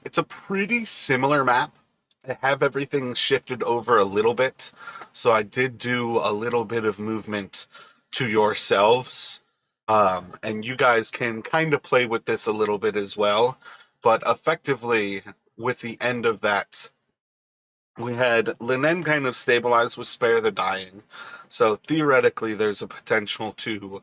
It's a pretty similar map. I have everything shifted over a little bit, so I did do a little bit of movement to yourselves, and you guys can kind of play with this a little bit as well. But effectively, with the end of that, we had Linen kind of stabilized with Spare the Dying, so theoretically, there's a potential to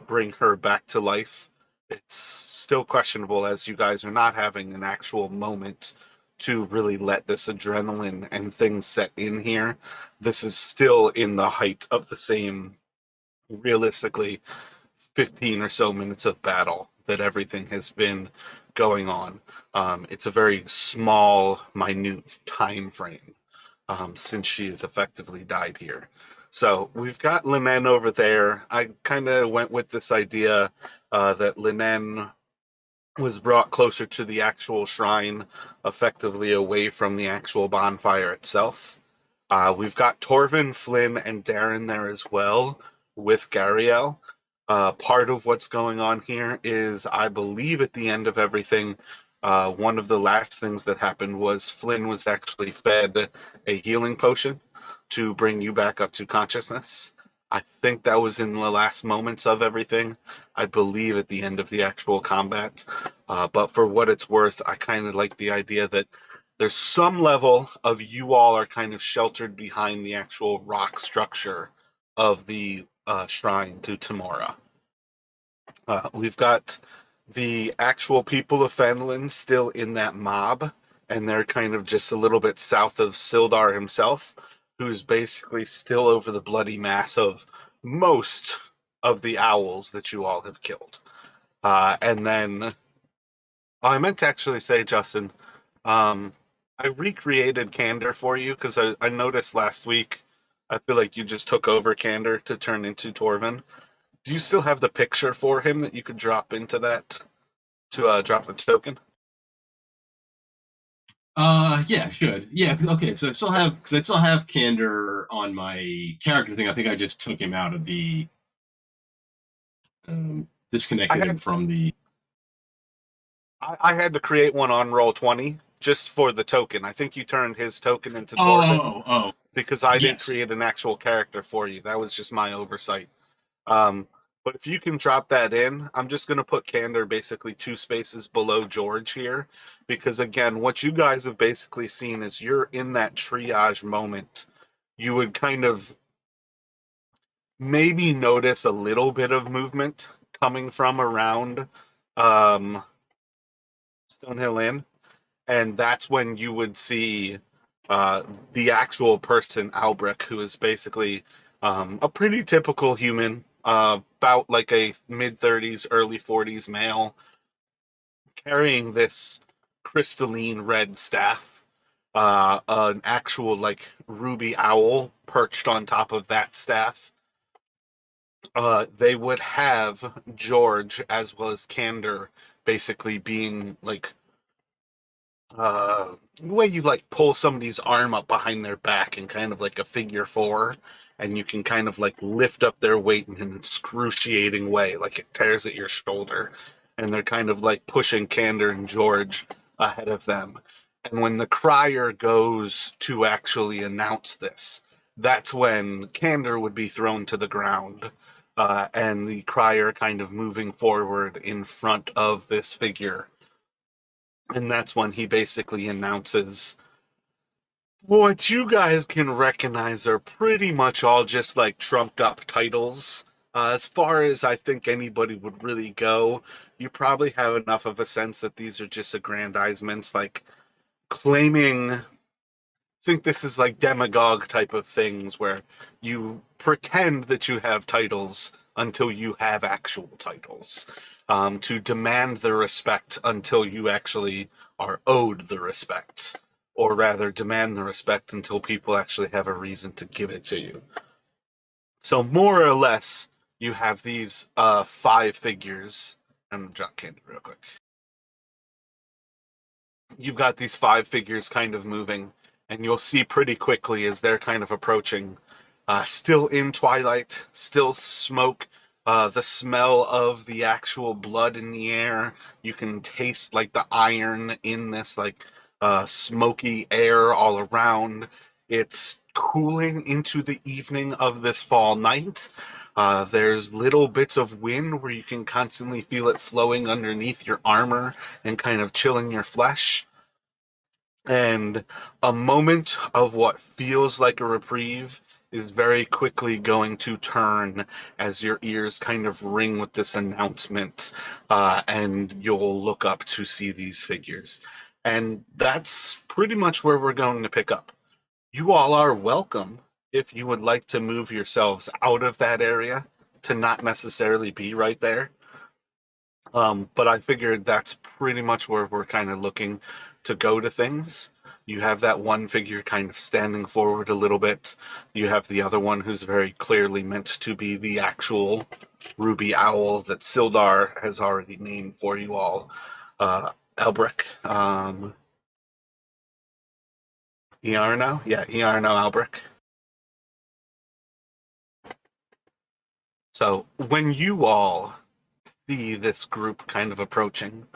bring her back to life. It's still questionable as you guys are not having an actual moment to really let this adrenaline and things set in here. This is still in the height of the same, realistically, 15 or so minutes of battle that everything has been going on. It's a very small, minute time frame since she has effectively died here. So we've got Linen over there. I kind of went with this idea that Linen was brought closer to the actual shrine, effectively away from the actual bonfire itself. We've got Torvin, Flynn, and Darren there as well with Gariel. Part of what's going on here is, I believe, at the end of everything, one of the last things that happened was Flynn was actually fed a healing potion to bring you back up to consciousness. I think that was in the last moments of everything. I believe at the end of the actual combat. But for what it's worth, I kind of like the idea that there's some level of you all are kind of sheltered behind the actual rock structure of the shrine to Tamora. We've got the actual people of Fenland still in that mob, and they're kind of just a little bit south of Sildar himself, who's basically still over the bloody mass of most of the owls that you all have killed. And then I meant to actually say, Justin, I recreated Candor for you because I noticed last week, I feel like you just took over Candor to turn into Torvin. Do you still have the picture for him that you could drop into that to drop the token? Yeah, should. Yeah, okay, so I still have Candor on my character thing. I think I just took him out of the I disconnected him had from the. I had to create one on Roll20 just for the token. I think you turned his token into Torvin Oh, because I didn't yes. create an actual character for you. That was just my oversight. Um, but if you can drop that in, I'm just going to put Candor basically two spaces below George here. Because again, what you guys have basically seen is you're in that triage moment. You would kind of maybe notice a little bit of movement coming from around um, Stonehill Inn. And that's when you would see uh, the actual person, Albreck, who is basically a pretty typical human, about like a mid 30s, early 40s male, carrying this crystalline red staff, an actual like ruby owl perched on top of that staff. They would have George as well as Candor basically being like the way you like pull somebody's arm up behind their back in kind of like a figure four, and you can kind of like lift up their weight in an excruciating way, like it tears at your shoulder, and they're kind of like pushing Candor and George ahead of them. And when the crier goes to actually announce this, that's when Candor would be thrown to the ground, and the crier kind of moving forward in front of this figure, and that's when he basically announces what you guys can recognize are pretty much all just like trumped up titles. As far as I think anybody would really go, you probably have enough of a sense that these are just aggrandizements, like claiming. Think this is like demagogue type of things where you pretend that you have titles until you have actual titles, to demand the respect until you actually are owed the respect, or rather demand the respect until people actually have a reason to give it to you. So more or less, you have these five figures. I'm Jock Candy real quick. You've got these five figures kind of moving, and you'll see pretty quickly as they're kind of approaching. Still in twilight, still smoke The smell of the actual blood in the air. You can taste like the iron in this like smoky air all around. It's cooling into the evening of this fall night. There's little bits of wind where you can constantly feel it flowing underneath your armor and kind of chilling your flesh. And a moment of what feels like a reprieve is very quickly going to turn as your ears kind of ring with this announcement, and you'll look up to see these figures. And that's pretty much where we're going to pick up. You all are welcome if you would like to move yourselves out of that area to not necessarily be right there. But I figured that's pretty much where we're kind of looking to go to things. You have that one figure kind of standing forward a little bit. You have the other one who's very clearly meant to be the actual ruby owl that Sildar has already named for you all. Albreck. Iarno? Yeah, Iarno Albreck. So when you all see this group kind of approaching,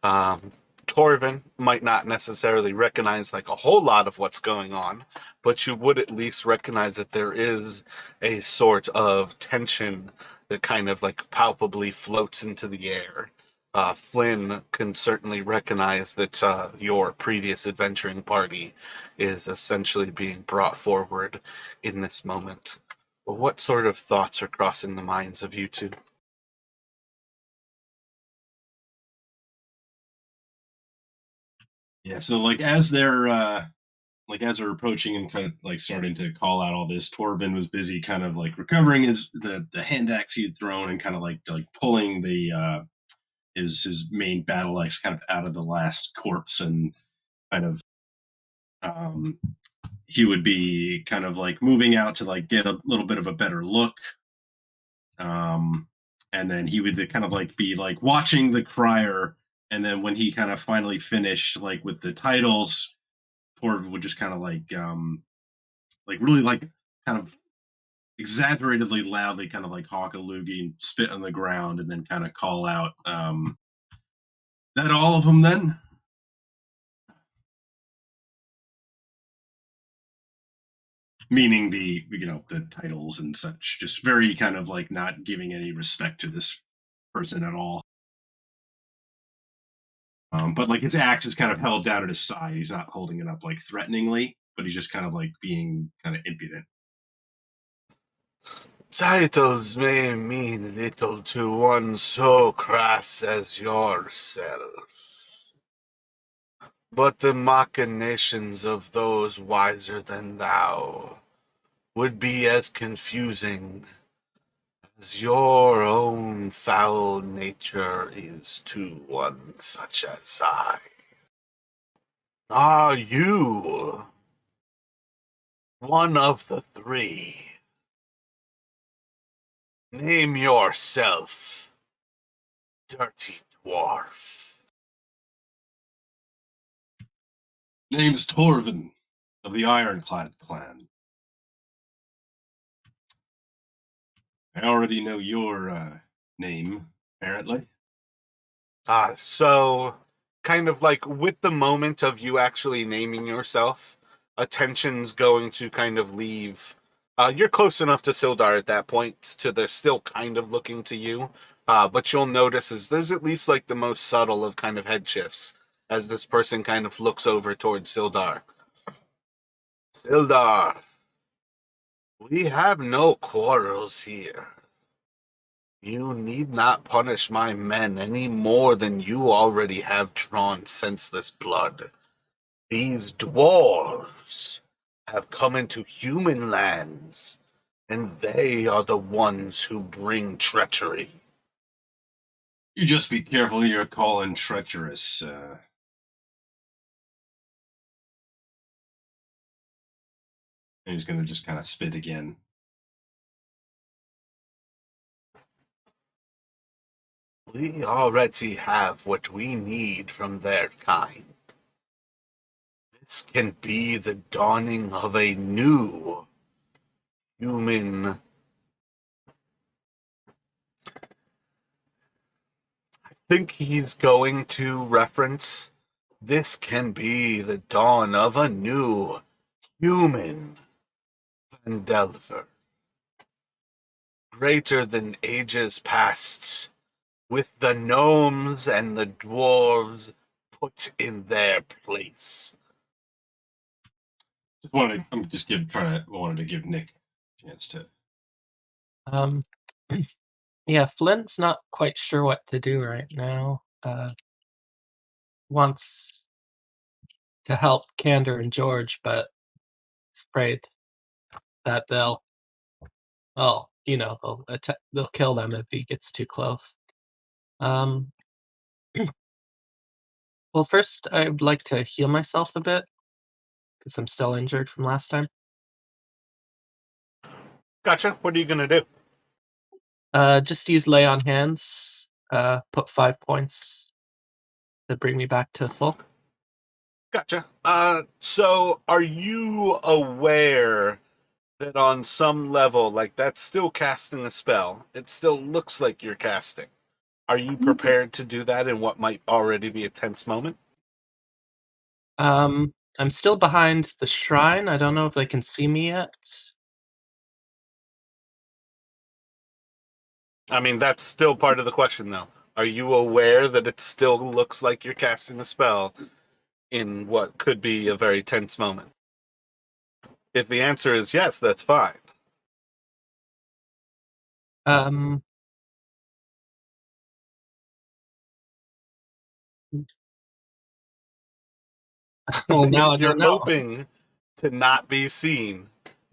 Um, Torvin might not necessarily recognize like a whole lot of what's going on, but you would at least recognize that there is a sort of tension that kind of like palpably floats into the air. Flynn can certainly recognize that your previous adventuring party is essentially being brought forward in this moment. What sort of thoughts are crossing the minds of you two? Yeah, so like as they're approaching and kind of like starting to call out all this, Torvin was busy kind of like recovering the hand axe he had thrown and kind of like pulling the his main battle axe kind of out of the last corpse, and kind of um he would be kind of like moving out to like get a little bit of a better look. um and then he would kind of like be like watching the crier, and then when he kind of finally finished like with the titles, Torvin would just kind of like really like kind of exaggeratedly loudly kind of like hawk a loogie and spit on the ground, and then kind of call out, that all of them then? Meaning the titles and such, just very kind of like not giving any respect to this person at all. But like his axe is kind of held down at his side. He's not holding it up like threateningly, but he's just kind of like being kind of impudent. Titles may mean little to one so crass as yourself, but the machinations of those wiser than thou would be as confusing as your own foul nature is to one such as I. Are you one of the three? Name yourself, dirty dwarf. Name's Torvin of the Ironclad clan. I already know your name, apparently. So kind of like with the moment of you actually naming yourself, attention's going to kind of leave. You're close enough to Sildar at that point to they're still kind of looking to you. But you'll notice is there's at least like the most subtle of kind of head shifts as this person kind of looks over towards Sildar. Sildar, we have no quarrels here. You need not punish my men any more than you already have drawn senseless blood. These dwarves have come into human lands, and they are the ones who bring treachery. You just be careful who you're calling treacherous. And he's gonna just kind of spit again. We already have what we need from their kind. This can be the dawning of a new human think he's going to reference this can be the dawn of a new human endeavor, greater than ages past, with the gnomes and the dwarves put in their place. Wanted to give Nick a chance to. Um, yeah, Flint's not quite sure what to do right now. Wants to help Candor and George, but is afraid that they'll kill them if he gets too close. Um, well, first I would like to heal myself a bit because I'm still injured from last time. Gotcha. What are you going to do? Just use lay on hands. Put 5 points to bring me back to full. Gotcha. So are you aware that on some level, like that's still casting a spell? It still looks like you're casting. Are you prepared to do that in what might already be a tense moment? I'm still behind the shrine. I don't know if they can see me yet. I mean, that's still part of the question, though. Are you aware that it still looks like you're casting a spell in what could be a very tense moment? If the answer is yes, that's fine. Um, well, now I If you're don't know. hoping to not be seen,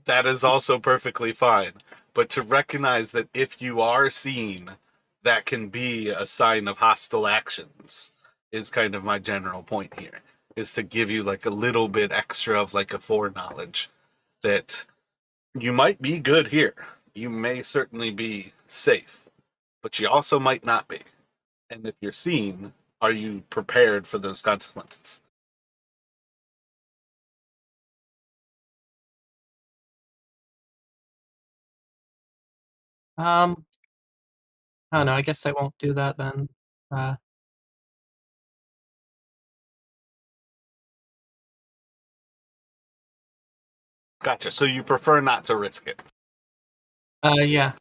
that is also perfectly fine. But to recognize that if you are seen, that can be a sign of hostile actions is kind of my general point here. Is to give you like a little bit extra of like a foreknowledge that you might be good here. You may certainly be safe, but you also might not be. And if you're seen, are you prepared for those consequences? Um, I don't know. I guess I won't do that then. Uh, Gotcha. So you prefer not to risk it. yeah.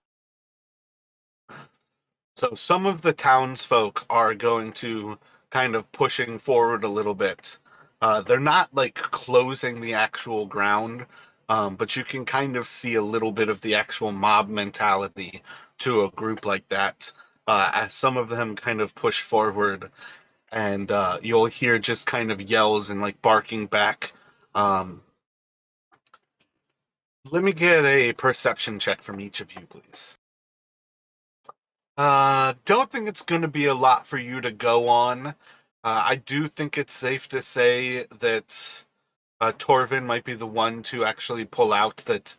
So some of the townsfolk are going to kind of pushing forward a little bit. They're not like closing the actual ground, but you can kind of see a little bit of the actual mob mentality to a group like that. As some of them kind of push forward, and you'll hear just kind of yells and like barking back. Um, Let me get a perception check from each of you, please. Don't think it's going to be a lot for you to go on. I do think it's safe to say that Torvin might be the one to actually pull out that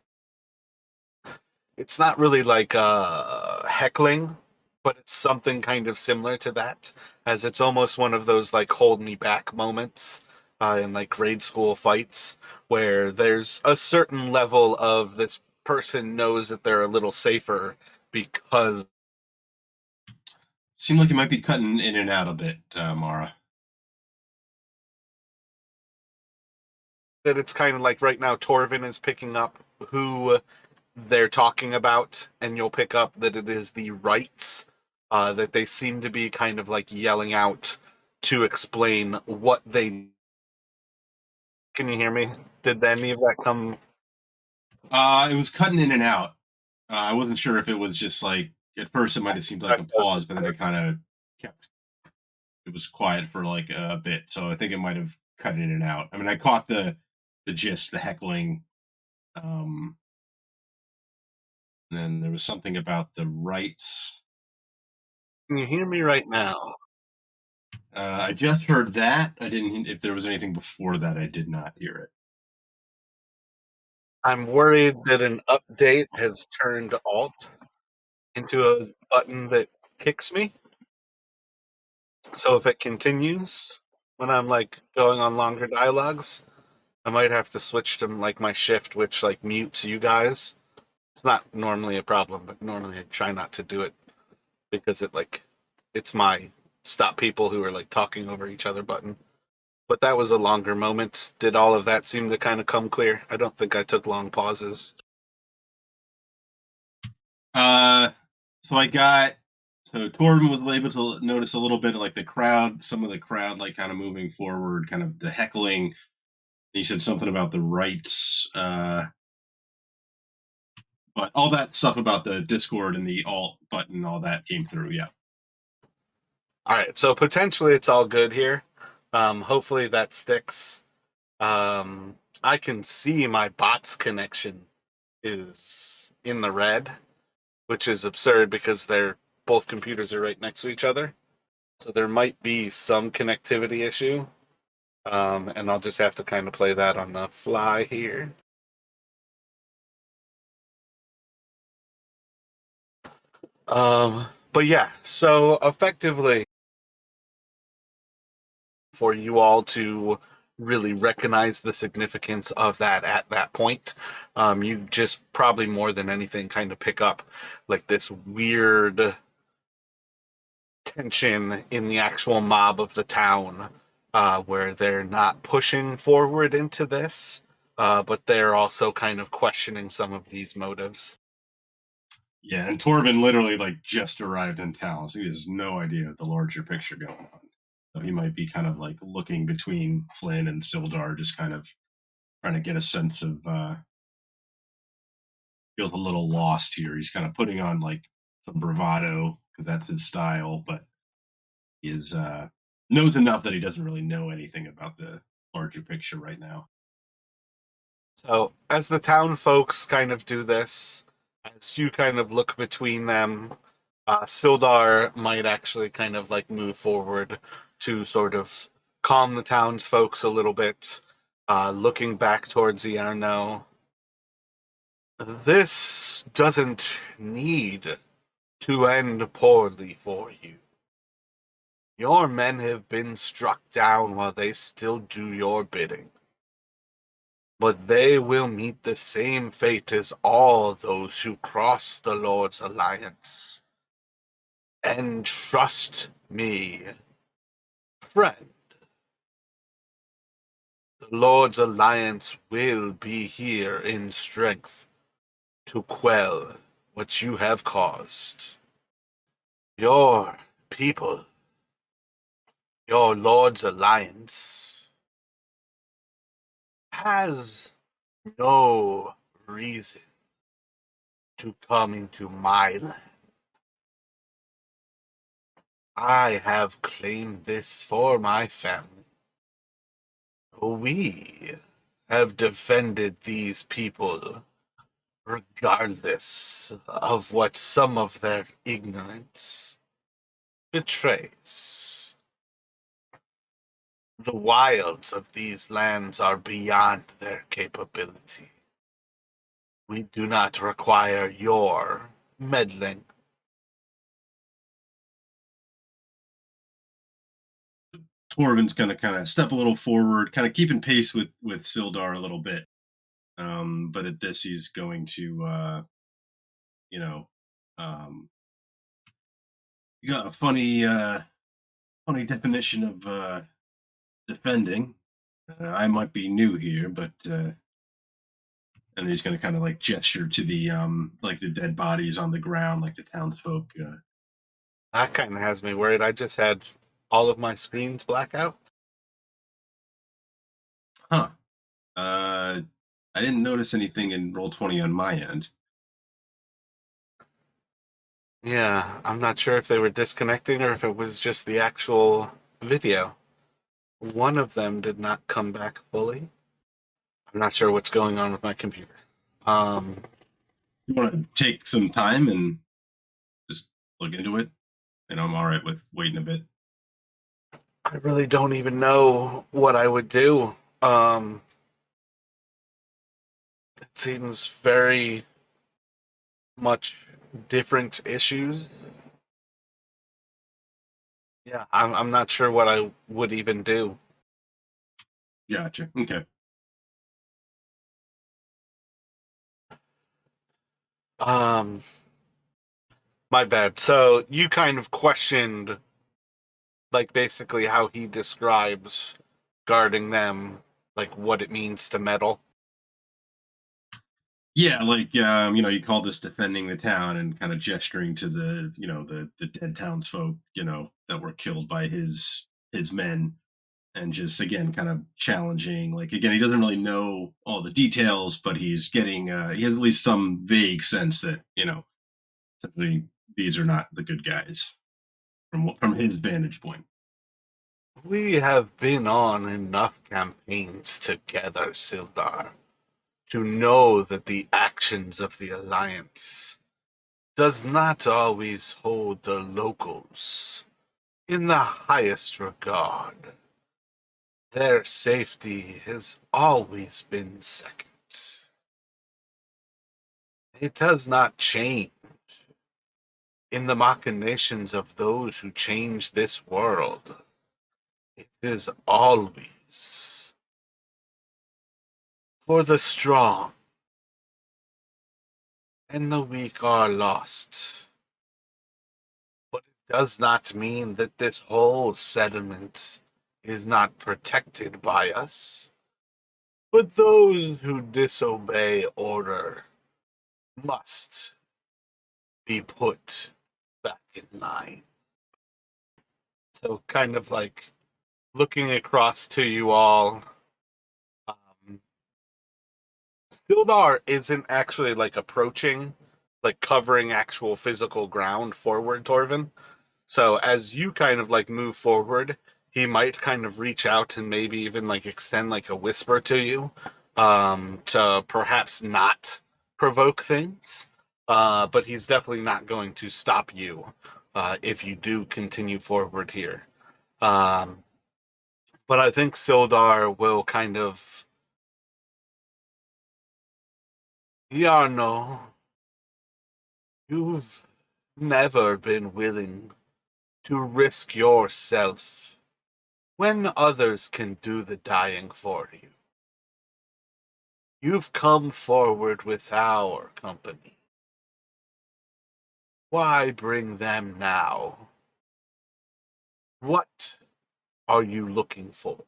it's not really like heckling, but it's something kind of similar to that, as it's almost one of those like hold me back moments in like grade school fights where there's a certain level of this person knows that they're a little safer because Seemed like it might be cutting in and out a bit, Mara. that it's kind of like right now Torvin is picking up who they're talking about, and you'll pick up that it is the rights that they seem to be kind of like yelling out to explain what they. Can you hear me? Did any of that come? It was cutting in and out. I wasn't sure if it was just like at first it might have seemed like a pause, but then it kind of kept. It was quiet for like a bit, so I think it might have cut in and out. I mean, I caught the gist, the heckling. Um, and then there was something about the rights. Can you hear me right now? I just heard that. I didn't. If there was anything before that, I did not hear it. I'm worried that an update has turned Alt into a button that kicks me. So if it continues when I'm like going on longer dialogues, I might have to switch to like my shift, which like mutes you guys. It's not normally a problem, but normally I try not to do it because it like it's my stop people who are like talking over each other button. But that was a longer moment. Did all of that seem to kind of come clear? I don't think I took long pauses. So I got so Torben was able to notice a little bit of like the crowd, some of the crowd like kind of moving forward, kind of the heckling. He said something about the rights, but all that stuff about the Discord and the alt button, all that came through. Yeah. All right, so potentially it's all good here. Hopefully that sticks. I can see my bot's connection is in the red, which is absurd because both computers are right next to each other. So there might be some connectivity issue. And I'll just have to kind of play that on the fly here. But yeah, so effectively, for you all to really recognize the significance of that at that point, you just probably more than anything kind of pick up like this weird tension in the actual mob of the town, where they're not pushing forward into this, but they're also kind of questioning some of these motives. Yeah, and Torben literally like just arrived in town, so he has no idea the larger picture going on. So he might be kind of like looking between Flynn and Sildar, just kind of trying to get a sense of feels a little lost here. He's kind of putting on like some bravado because that's his style, but is knows enough that he doesn't really know anything about the larger picture right now. So, as the town folks kind of do this, as you kind of look between them, Sildar might actually kind of like move forward to sort of calm the townsfolk a little bit, looking back towards Iarno. This doesn't need to end poorly for you. Your men have been struck down while they still do your bidding. But they will meet the same fate as all those who cross the Lord's alliance. And trust me, friend, the Lord's alliance will be here in strength to quell what you have caused. Your people, your Lord's alliance, has no reason to come into my land. I have claimed this for my family. We have defended these people regardless of what some of their ignorance betrays. The wilds of these lands are beyond their capability. We do not require your meddling. Torben's going to kind of step a little forward, kind of keeping pace with Sildar a little bit. But at this, he's going to, you know, you got a funny definition of defending. I might be new here, but and he's going to kind of like gesture to the like the dead bodies on the ground, like the townsfolk. That kind of has me worried. I just had all of my screens black out. Huh. I didn't notice anything in Roll20 on my end. Yeah, I'm not sure if they were disconnecting or if it was just the actual video. One of them did not come back fully. I'm not sure what's going on with my computer. You want to take some time and just look into it? And I'm all right with waiting a bit. I really don't even know what I would do. It seems very much different issues. Yeah, I'm not sure what I would even do. Gotcha. Okay. My bad. So you kind of questioned like basically how he describes guarding them, like what it means to meddle. Yeah, like you call this defending the town and kind of gesturing to the the dead townsfolk, that were killed by his men, and just again kind of challenging. Like again, he doesn't really know all the details, but he's getting he has at least some vague sense that essentially these are not the good guys from his vantage point. We have been on enough campaigns together, Sildar, to know that the actions of the Alliance does not always hold the locals in the highest regard. Their safety has always been second. It does not change in the machinations of those who change this world. It is always for the strong, and the weak are lost. But it does not mean that this whole settlement is not protected by us. But those who disobey order must be put back in line. So, kind of like looking across to you all, um, Sildar isn't actually like approaching, like covering actual physical ground forward, Torvin. So as you kind of like move forward, he might kind of reach out and maybe even like extend like a whisper to you, to perhaps not provoke things. But he's definitely not going to stop you, if you do continue forward here. Um, but I think Sildar will kind of, Iarno, you've never been willing to risk yourself when others can do the dying for you. You've come forward with our company. Why bring them now? What are you looking for?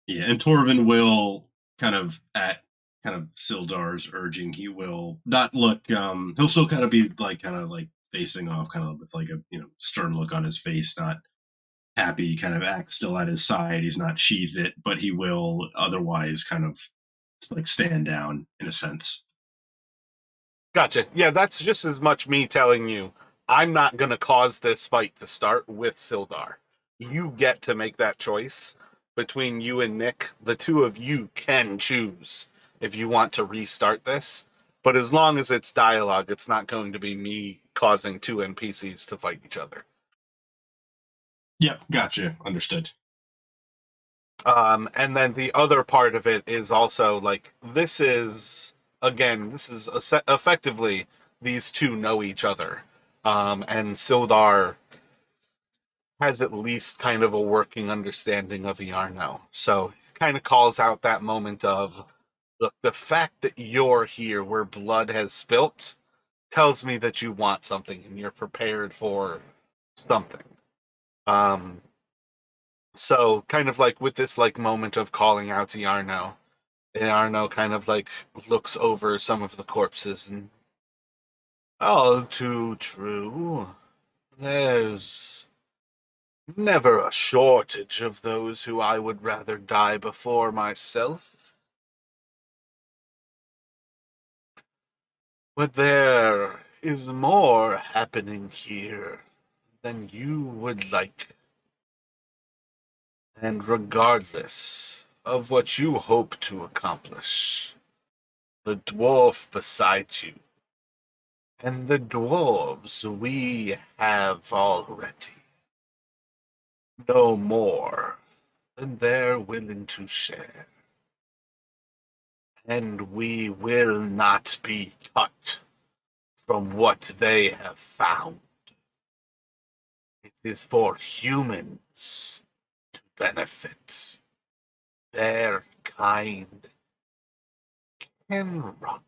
Yeah, and Torvin will kind of Sildar's urging, he will not look. He'll still kind of like facing off, kind of with like a stern look on his face, not happy. Kind of act still at his side. He's not sheathed it, but he will otherwise kind of like stand down in a sense. Gotcha. Yeah, that's just as much me telling you I'm not going to cause this fight to start with Sildar. You get to make that choice between you and Nick. The two of you can choose if you want to restart this. But as long as it's dialogue, it's not going to be me causing two NPCs to fight each other. Yep, gotcha. Understood. And then the other part of it is also like this is effectively these two know each other, and Sildar has at least kind of a working understanding of Iarno, so he kind of calls out that moment of, look, the fact that you're here where blood has spilt tells me that you want something and you're prepared for something. Um, So kind of like with this like moment of calling out to Iarno, and Iarno kind of like looks over some of the corpses and, all too true. There's never a shortage of those who I would rather die before myself. But there is more happening here than you would like. And regardless of what you hope to accomplish, the dwarf beside you, and the dwarves we have already, no more than they're willing to share. And we will not be cut from what they have found. It is for humans to benefit. Their kind can rot.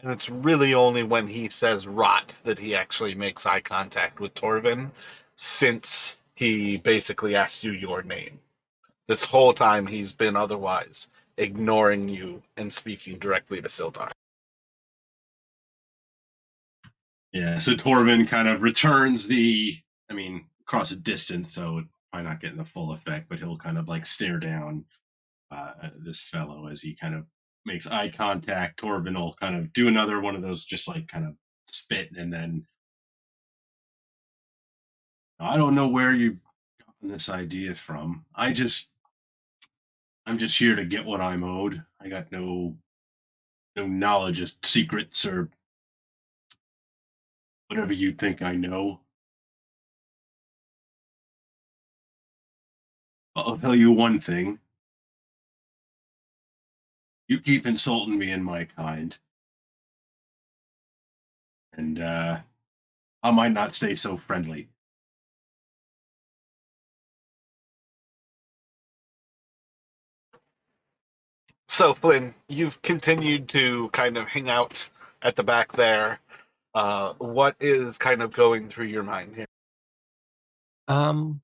And it's really only when he says rot that he actually makes eye contact with Torvin, since he basically asked you your name. This whole time he's been otherwise ignoring you and speaking directly to Sildar. Yeah, so Torvin kind of returns across a distance, so probably not getting the full effect, but he'll kind of like stare down at this fellow as he kind of makes eye contact. Torvin will kind of do another one of those, just like kind of spit, and then I don't know where you've gotten this idea from. I'm just here to get what I'm owed. I got no knowledge of secrets or whatever you think I know. I'll tell you one thing. You keep insulting me and my kind, and I might not stay so friendly. So, Flynn, you've continued to kind of hang out at the back there. What is kind of going through your mind here? Um,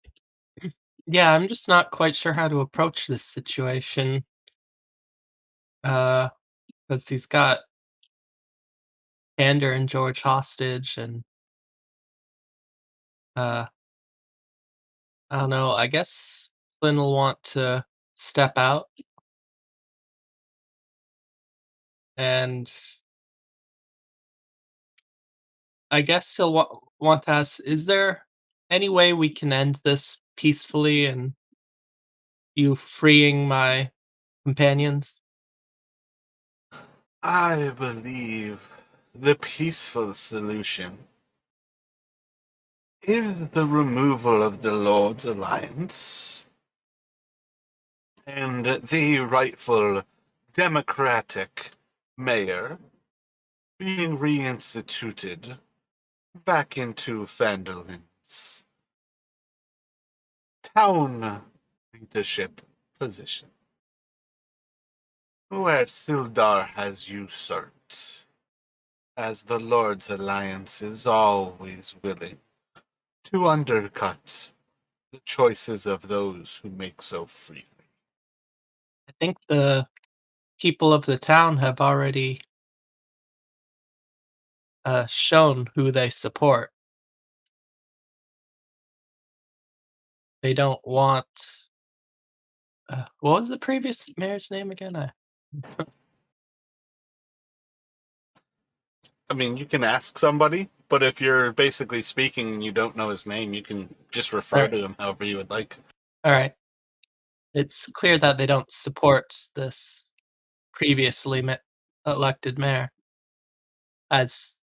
yeah, I'm just not quite sure how to approach this situation. Because he's got Ander and George hostage, and uh, I don't know. I guess Flynn will want to step out, and I guess he'll want to ask, "Is there any way we can end this peacefully and you freeing my companions?" I believe the peaceful solution is the removal of the Lord's Alliance and the rightful democratic mayor being reinstituted back into Phandolin's town leadership position, where Sildar has usurped, as the Lord's Alliance is always willing to undercut the choices of those who make so freely. I think the people of the town have already shown who they support. They don't want. What was the previous mayor's name again? I mean, you can ask somebody, but if you're basically speaking and you don't know his name, you can just refer to him however you would like. All right. It's clear that they don't support this previously elected mayor. As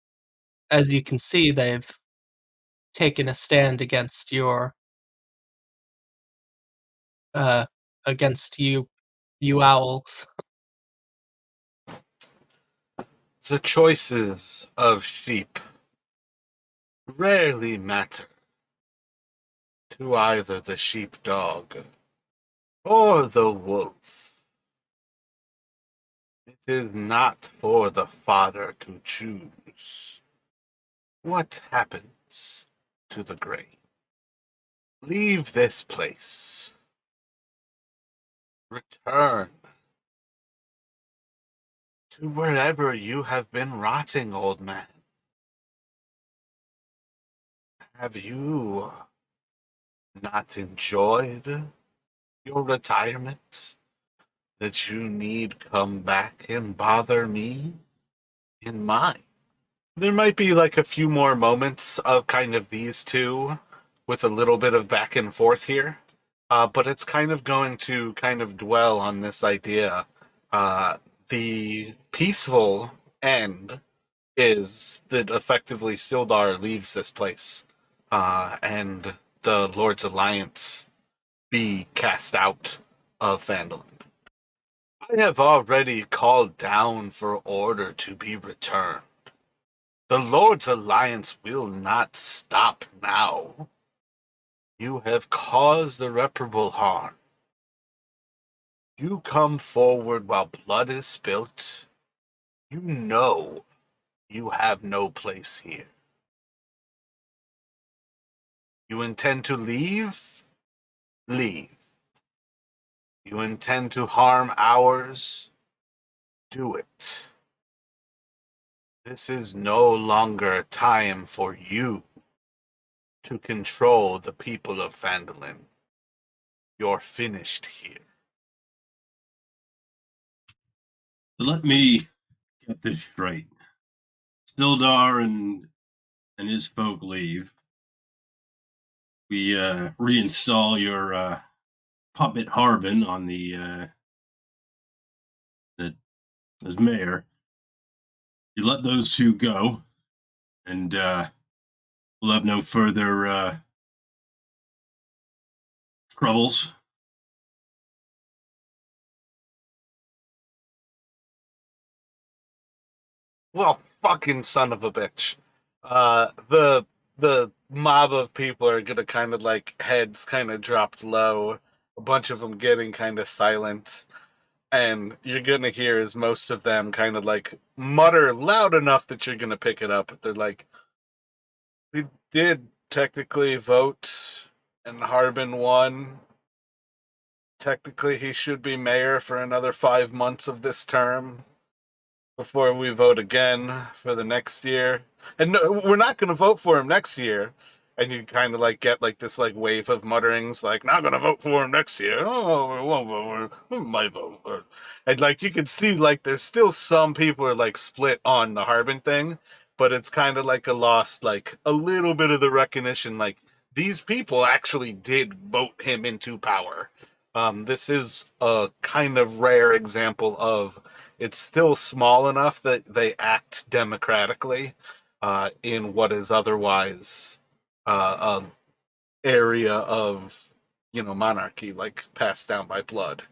you can see, they've taken a stand against uh you owls. The choices of sheep rarely matter to either the sheepdog or the wolf. It is not for the father to choose what happens to the grain. Leave this place. Return to wherever you have been rotting, old man. Have you not enjoyed your retirement that you need come back and bother me in mine? There might be like a few more moments of kind of these two with a little bit of back and forth here. But it's kind of going to kind of dwell on this idea. The peaceful end is that effectively Sildar leaves this place, and the Lord's Alliance be cast out of Phandalin. I have already called down for order to be returned. The Lord's Alliance will not stop now. You have caused irreparable harm. You come forward while blood is spilt. You know You have no place here. You intend to leave? Leave. You intend to harm ours? Do it. This is no longer a time for you to control the people of Phandalin. You're finished here. Let me get this straight. Sildar and his folk leave. We reinstall your puppet Harbin on the as mayor. You let those two go, and we'll have no further troubles. Well, fucking son of a bitch. The mob of people are gonna kind of like heads kind of dropped low, a bunch of them getting kind of silent, and you're gonna hear as most of them kind of like mutter loud enough that you're gonna pick it up. But they're like, "We did technically vote, and Harbin won. Technically, he should be mayor for another 5 months of this term before we vote again for the next year. And no, we're not going to vote for him next year." And you kind of like get like this like wave of mutterings, like, "Not going to vote for him next year. Oh, we won't vote for him. We might vote for him." And like you can see, like there's still some people are like split on the Harbin thing, but it's kind of like a lost, like a little bit of the recognition, like these people actually did vote him into power. This is a kind of rare example of it's still small enough that they act democratically in what is otherwise an area of monarchy, like passed down by blood.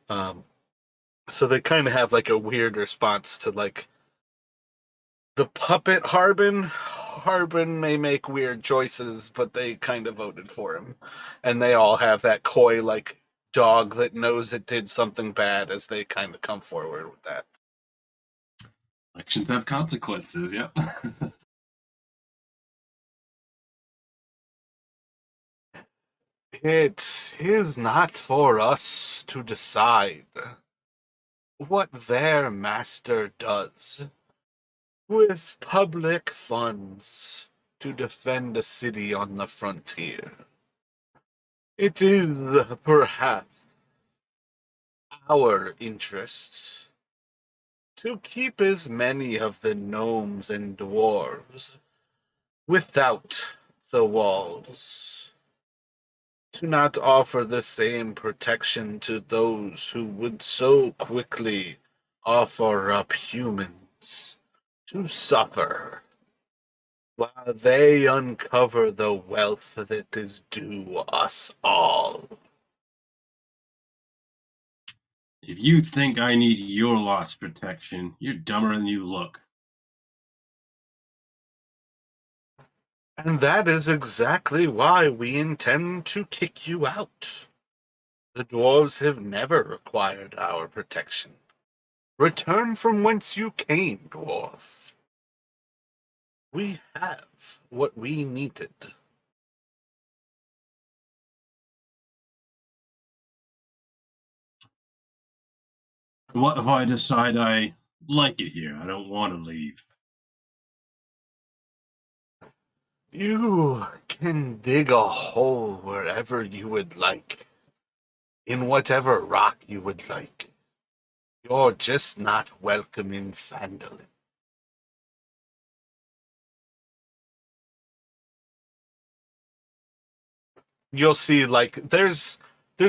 Um, so they kind of have like a weird response to like the puppet Harbin. Harbin may make weird choices, but they kind of voted for him, and they all have that coy like dog that knows it did something bad as they kind of come forward with that. Elections have consequences. Yep. It is not for us to decide what their master does with public funds to defend a city on the frontier. It is perhaps our interest to keep as many of the gnomes and dwarves without the walls, to not offer the same protection to those who would so quickly offer up humans to suffer, while they uncover the wealth that is due us all. If you think I need your lot's protection, you're dumber than you look. And that is exactly why we intend to kick you out. The dwarves have never required our protection. Return from whence you came, dwarf. We have what we needed. What if I decide I like it here? I don't want to leave. You can dig a hole wherever you would like, in whatever rock you would like. You're just not welcome in Phandalin. You'll see, like, there's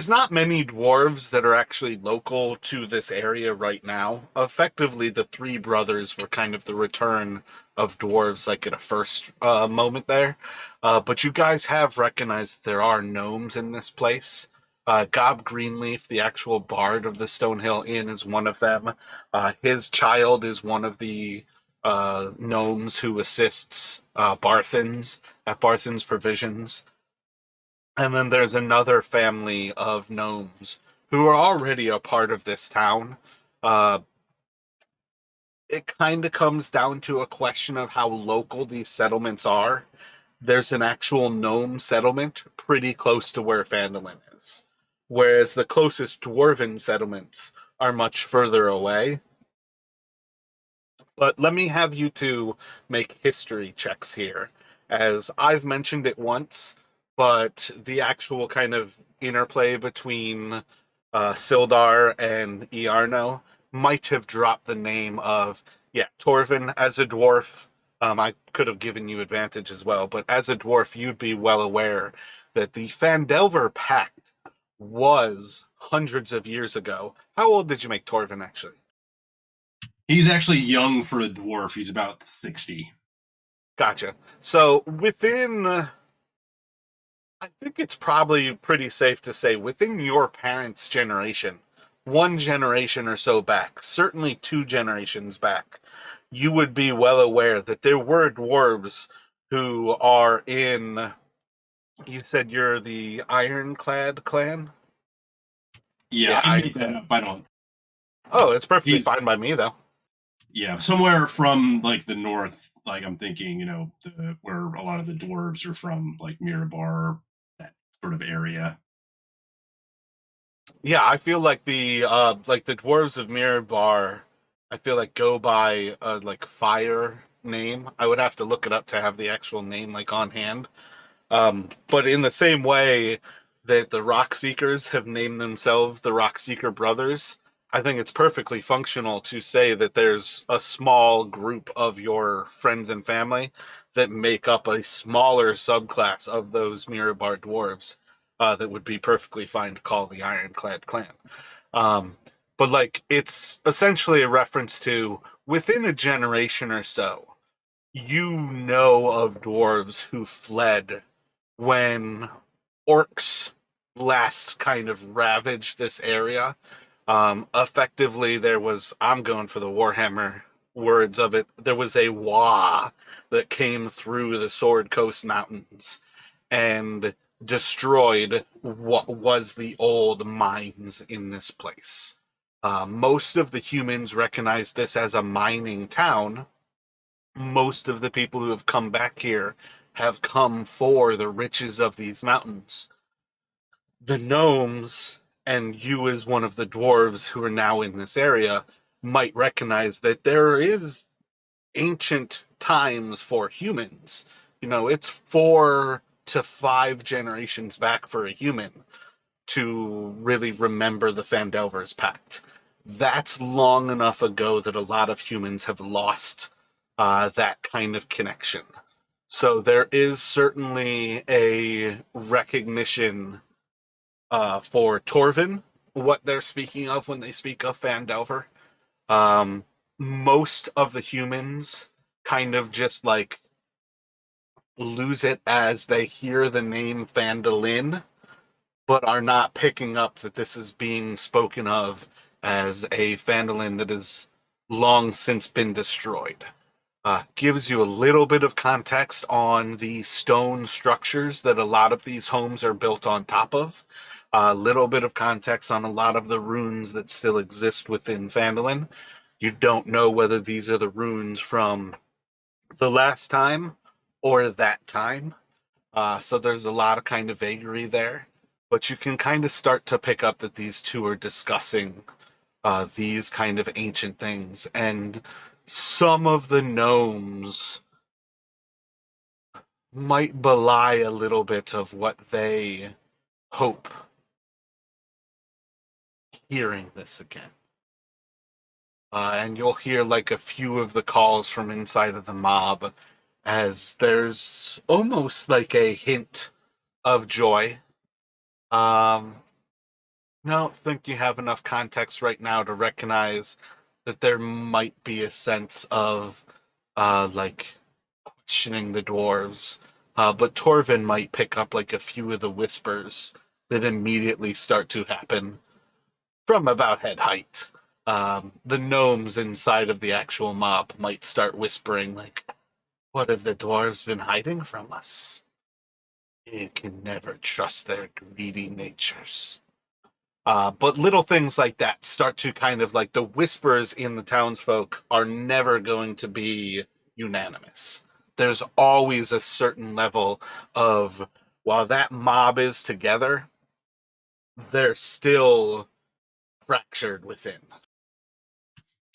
not many dwarves that are actually local to this area right now. Effectively, the three brothers were kind of the return of dwarves, like at a first moment there. But you guys have recognized that there are gnomes in this place. Gob Greenleaf, the actual bard of the Stonehill Inn, is one of them. His child is one of the gnomes who assists Barthens at Barthen's Provisions. And then there's another family of gnomes who are already a part of this town. Uh, it kind of comes down to a question of how local these settlements are. There's an actual gnome settlement pretty close to where Phandalin is, whereas the closest dwarven settlements are much further away. But let me have you two make history checks here, as I've mentioned it once, but the actual kind of interplay between Sildar and Iarno might have dropped the name of, yeah, Torvin as a dwarf. I could have given you advantage as well, but as a dwarf, you'd be well aware that the Phandelver Pact was hundreds of years ago. How old did you make Torvin, actually? He's actually young for a dwarf. He's about 60. Gotcha. So within, I think it's probably pretty safe to say within your parents' generation, one generation or so back, certainly 2 generations back, you would be well aware that there were dwarves who are in, you said you're the Ironclad clan? Yeah, I made that up. I don't. Oh, it's perfectly He, fine by me, though. yeah, somewhere from like the north. Like I'm thinking, where a lot of the dwarves are from, like Mirabar, that sort of area. Yeah, I feel like the dwarves of Mirabar, I feel like go by a like fire name. I would have to look it up to have the actual name like on hand. But in the same way that the Rock Seekers have named themselves the Rock Seeker Brothers, I think it's perfectly functional to say that there's a small group of your friends and family that make up a smaller subclass of those Mirabar dwarves that would be perfectly fine to call the Ironclad clan. Um, but like it's essentially a reference to within a generation or so, you know of dwarves who fled when orcs last kind of ravaged this area. Effectively, there was, I'm going for the Warhammer words of it, there was a Wa that came through the Sword Coast Mountains and destroyed what was the old mines in this place. Most of the humans recognize this as a mining town. Most of the people who have come back here have come for the riches of these mountains. The gnomes, and you as one of the dwarves who are now in this area, might recognize that there is ancient times for humans. It's 4 to 5 generations back for a human to really remember the Phandelver's Pact. That's long enough ago that a lot of humans have lost that kind of connection. So there is certainly a recognition for Torvin, what they're speaking of when they speak of Phandelver. Um, Most of the humans kind of just like lose it as they hear the name Phandalin, but are not picking up that this is being spoken of as a Phandalin that has long since been destroyed. Gives you a little bit of context on the stone structures that a lot of these homes are built on top of. A little bit of context on a lot of the runes that still exist within Phandalin. You don't know whether these are the runes from the last time or that time. So there's a lot of kind of vagary there. But you can kind of start to pick up that these two are discussing these kind of ancient things. And some of the gnomes might belie a little bit of what they hope hearing this again. And you'll hear like a few of the calls from inside of the mob as there's almost like a hint of joy. I don't think you have enough context right now to recognize that there might be a sense of like questioning the dwarves. But Torvin might pick up like a few of the whispers that immediately start to happen from about head height. The gnomes inside of the actual mob might start whispering like, what have the dwarves been hiding from us? You can never trust their greedy natures. But little things like that start to kind of like the whispers in the townsfolk are never going to be unanimous. There's always a certain level of, while that mob is together, they're still fractured within.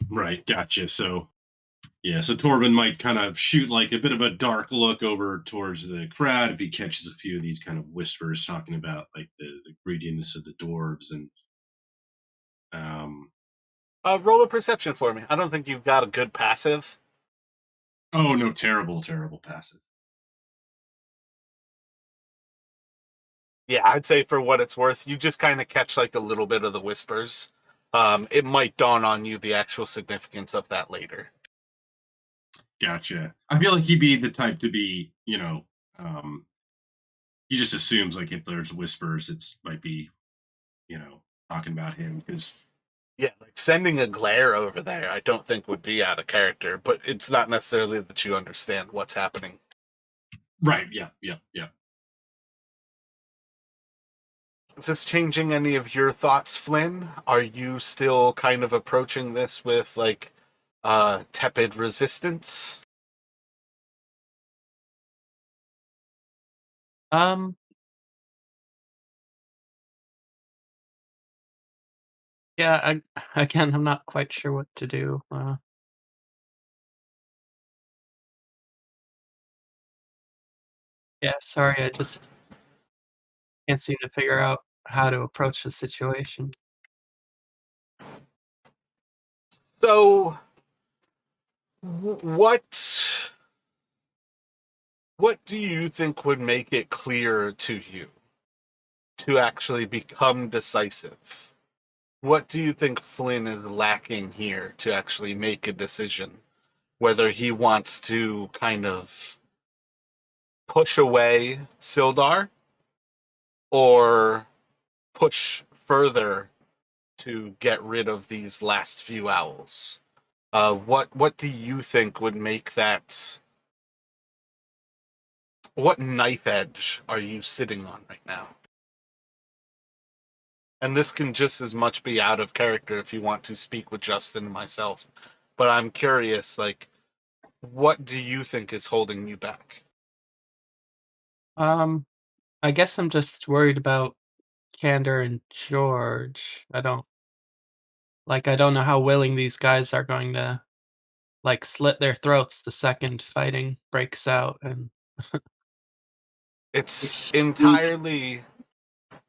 Right, gotcha. So yeah, so Torvin might kind of shoot like a bit of a dark look over towards the crowd if he catches a few of these kind of whispers talking about like the greediness of the dwarves and um Roll a perception for me. I don't think you've got a good passive. oh no, terrible, terrible passive. Yeah, I'd say for what it's worth, you just kind of catch like a little bit of the whispers. It might dawn on you the actual significance of that later. Gotcha. I feel like he'd be the type to be, he just assumes like if there's whispers, it might be, talking about him because Yeah, like sending a glare over there, I don't think would be out of character, but it's not necessarily that you understand what's happening. right, yeah. Is this changing any of your thoughts, Flynn? Are you still kind of approaching this with like tepid resistance? Um, yeah, again, I'm not quite sure what to do. Yeah, sorry, I just can't seem to figure out how to approach the situation. So, what do you think would make it clearer to you to actually become decisive? What do you think Flynn is lacking here to actually make a decision? Whether he wants to kind of push away Sildar or push further to get rid of these last few owls. What do you think would make that? What knife edge are you sitting on right now? And this can just as much be out of character if you want to speak with Justin and myself. But I'm curious, like, what do you think is holding you back? Um, I guess I'm just worried about Candor and George. I don't know how willing these guys are going to like slit their throats the second fighting breaks out and It's entirely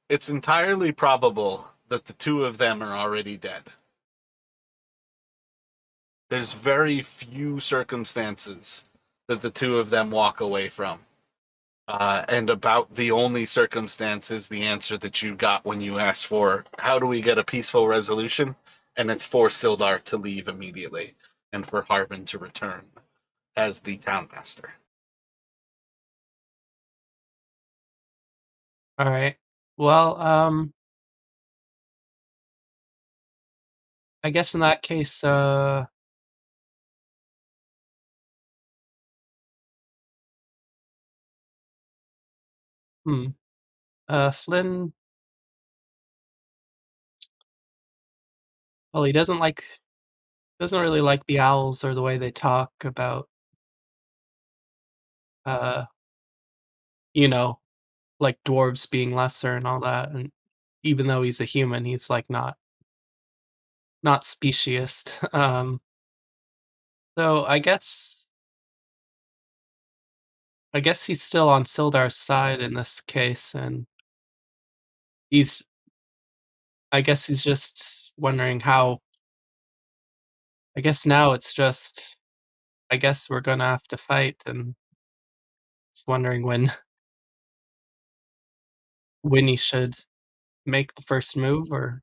it's entirely probable that the two of them are already dead. There's very few circumstances that the two of them walk away from. And about the only circumstance is the answer that you got when you asked for how do we get a peaceful resolution? And it's for Sildar to leave immediately and for Harbin to return as the townmaster. all right. Well, I guess in that case, hmm, Flynn, well, he doesn't really like the owls or the way they talk about, uh, you know, like dwarves being lesser and all that. And even though he's a human, he's like not speciest. So I guess he's still on Sildar's side in this case, and he's I guess he's just wondering how. I guess now it's just. I guess we're gonna have to fight, and he's wondering when he should make the first move, or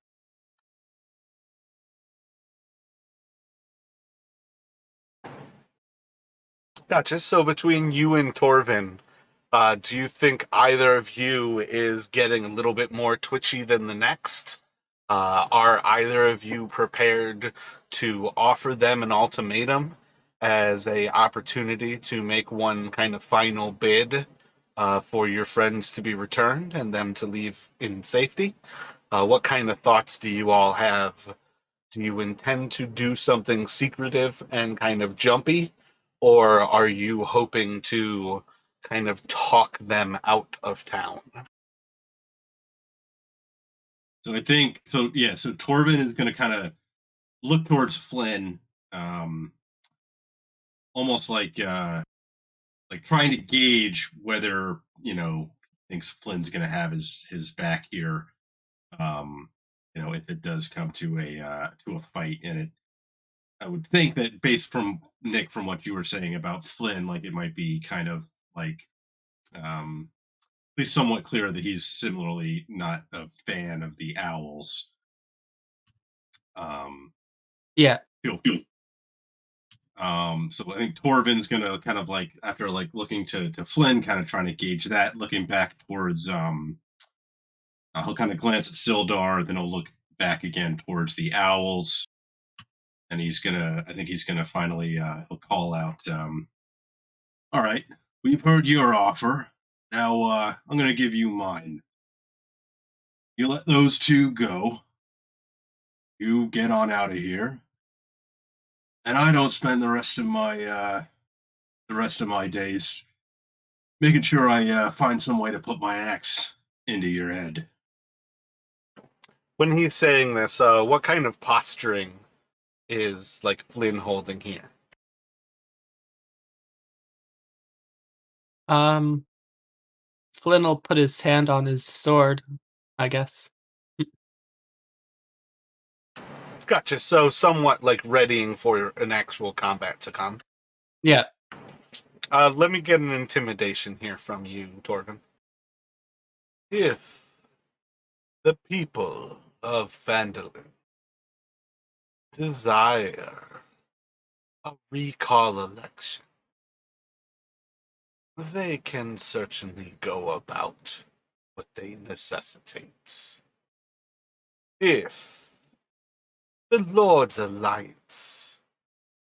Gotcha. So between you and Torvin, do you think either of you is getting a little bit more twitchy than the next? Are either of you prepared to offer them an ultimatum as a opportunity to make one kind of final bid for your friends to be returned and them to leave in safety? What kind of thoughts do you all have? Do you intend to do something secretive and kind of jumpy, or are you hoping to kind of talk them out of town? So I think so. Yeah. So Torvin is going to kind of look towards Flynn, um, almost like trying to gauge whether thinks Flynn's going to have his back here. Um, if it does come to a fight, and it, I would think that based from Nick, from what you were saying about Flynn, like it might be kind of like at least somewhat clear that he's similarly not a fan of the owls. Um, Yeah. So I think Torvin's gonna kind of like after like looking to Flynn, kind of trying to gauge that, looking back towards he'll kind of glance at Sildar, then he'll look back again towards the owls, and I think he's gonna finally he'll call out, all right, we've heard your offer. Now I'm gonna give you mine. You let those two go. You get on out of here, and I don't spend the rest of my days making sure I find some way to put my axe into your head. When he's saying this, what kind of posturing is like Flynn holding here? Flynn will put his hand on his sword, I guess. Gotcha. So somewhat like readying for an actual combat to come. Yeah. Let me get an intimidation here from you, Torvin. If the people of Phandalin desire a recall election, they can certainly go about what they necessitate. If the Lord's Alliance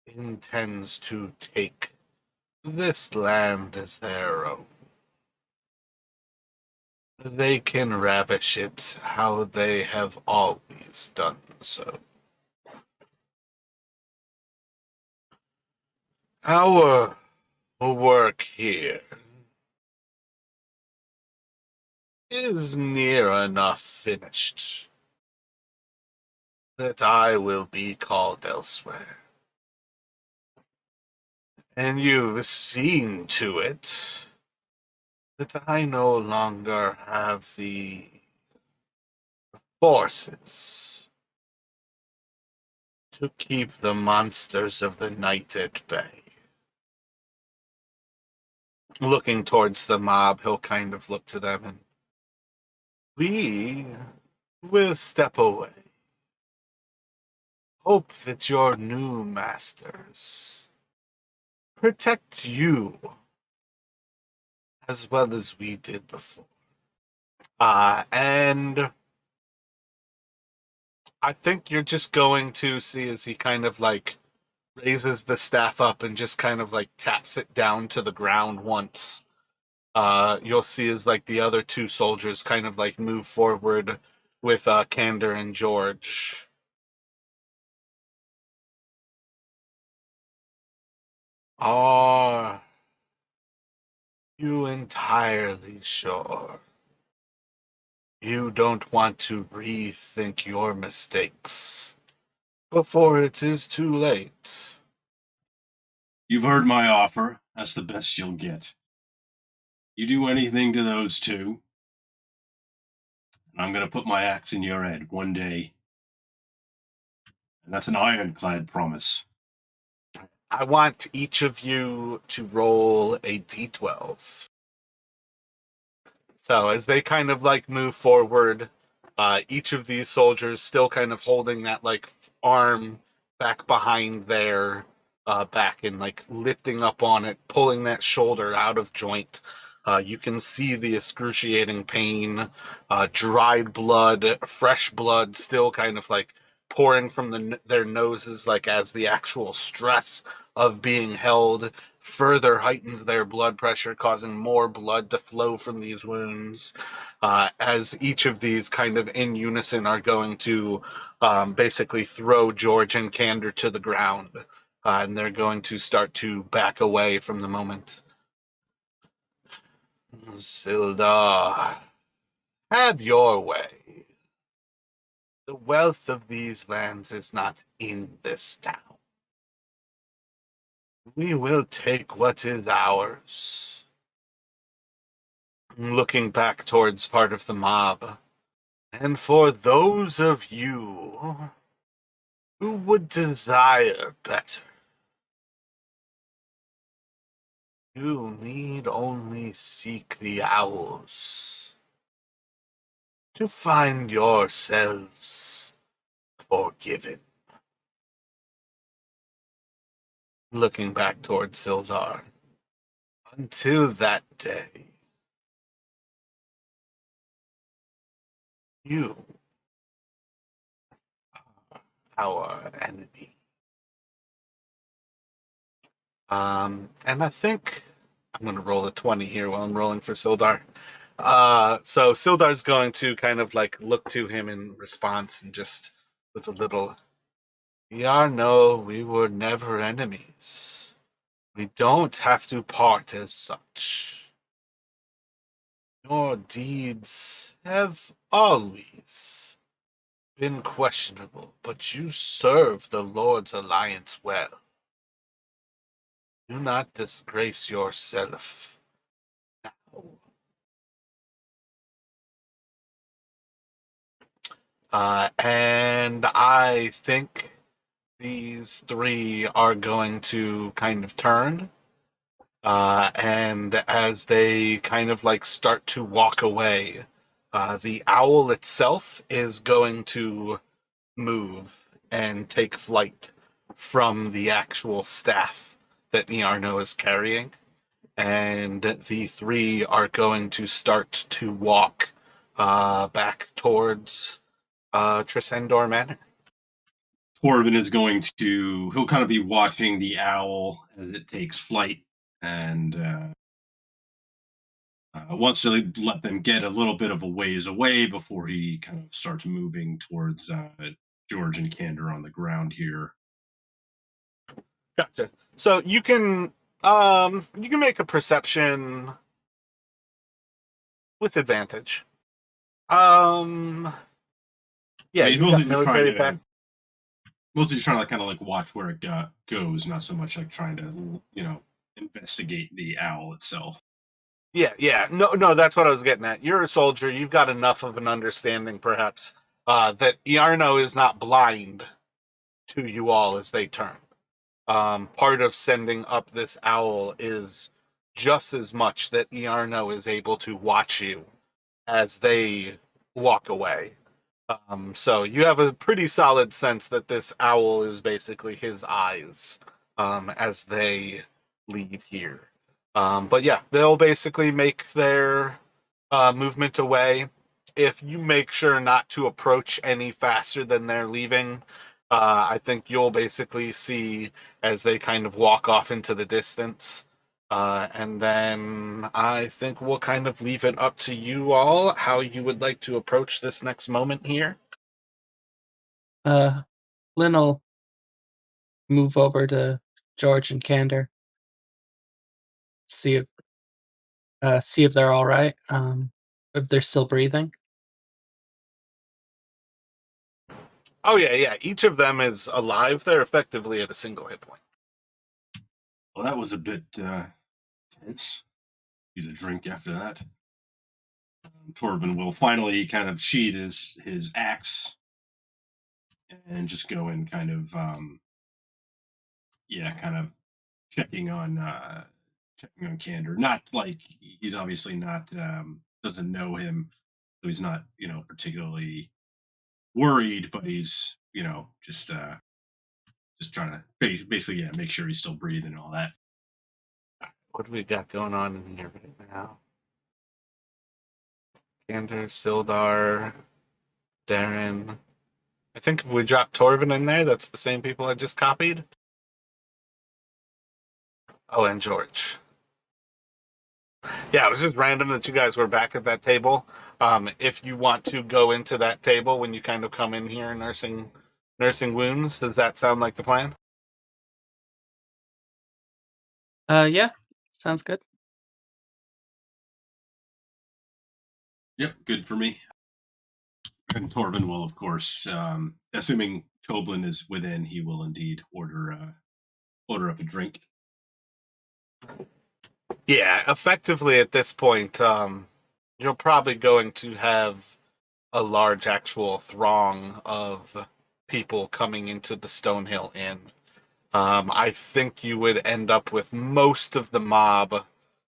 intends to take this land as their own, they can ravish it how they have always done so. Our work here is near enough finished that I will be called elsewhere. And you've seen to it that I no longer have the forces to keep the monsters of the night at bay. Looking towards the mob, he'll kind of look to them and we will step away. Hope that your new masters protect you as well as we did before. And I think you're just going to see as he kind of like raises the staff up and just kind of like taps it down to the ground once. You'll see as like the other two soldiers kind of like move forward with Candor and George. Are you entirely sure you don't want to rethink your mistakes before it is too late? You've heard my offer. That's the best you'll get. You do anything to those two, and I'm going to put my axe in your head one day. And that's an ironclad promise. I want each of you to roll a d12. So as they kind of like move forward, each of these soldiers still kind of holding that like arm back behind their back and like lifting up on it, pulling that shoulder out of joint. You can see the excruciating pain, dried blood, fresh blood still kind of like pouring from their noses, like as the actual stress of being held further heightens their blood pressure, causing more blood to flow from these wounds. As each of these kind of in unison are going to basically throw George and Candor to the ground. And they're going to start to back away from the moment. Sildar, have your way. The wealth of these lands is not in this town. We will take what is ours. Looking back towards part of the mob. And for those of you who would desire better, you need only seek the owls to find yourselves forgiven. Looking back towards Sildar. Until that day, you are our enemy. And I think I'm going to roll a 20 here while I'm rolling for Sildar. So Sildar's going to kind of like look to him in response and just with a little, Iarno, we were never enemies. We don't have to part as such. Your deeds have always been questionable, but you serve the Lord's alliance well. Do not disgrace yourself now. And I think these three are going to kind of turn. And as they kind of like start to walk away, the owl itself is going to move and take flight from the actual staff that Iarno is carrying. And the three are going to start to walk back towards Trisendor Manor. Torvin is going to, he'll kind of be watching the owl as it takes flight and wants to let them get a little bit of a ways away before he kind of starts moving towards George and Candor on the ground here. Gotcha. So you can make a perception with advantage. Yeah, he's you've got military back. Mostly just trying to kind of like watch where it goes, not so much like trying to, investigate the owl itself. Yeah. No, that's what I was getting at. You're a soldier. You've got enough of an understanding, perhaps, that Iarno is not blind to you all as they turn. Part of sending up this owl is just as much that Iarno is able to watch you as they walk away. So you have a pretty solid sense that this owl is basically his eyes as they leave here. But yeah, they'll basically make their movement away. If you make sure not to approach any faster than they're leaving, I think you'll basically see as they kind of walk off into the distance. And then I think we'll kind of leave it up to you all how you would like to approach this next moment here. Lynn will move over to George and Candor. See if they're all right. If they're still breathing. Oh yeah. Each of them is alive. They're effectively at a single hit point. Well, that was a bit tense. Use a drink after that. Torvin will finally kind of sheath his axe and just go and kind of checking on Candor. Not like he's obviously not doesn't know him, so he's not particularly worried, but he's just trying to basically make sure he's still breathing and all that. What do we got going on in here right now? Candor, Sildar, Darren. I think we dropped Torvin in there. That's the same people I just copied. Oh, and George. Yeah, it was just random that you guys were back at that table. If you want to go into that table when you kind of come in here nursing wounds, does that sound like the plan? Yeah, sounds good. Yep, good for me. And Torvin will, of course, assuming Toblin is within, he will indeed order up a drink. Yeah, effectively at this point, you're probably going to have a large actual throng of people coming into the Stonehill Inn. I think you would end up with most of the mob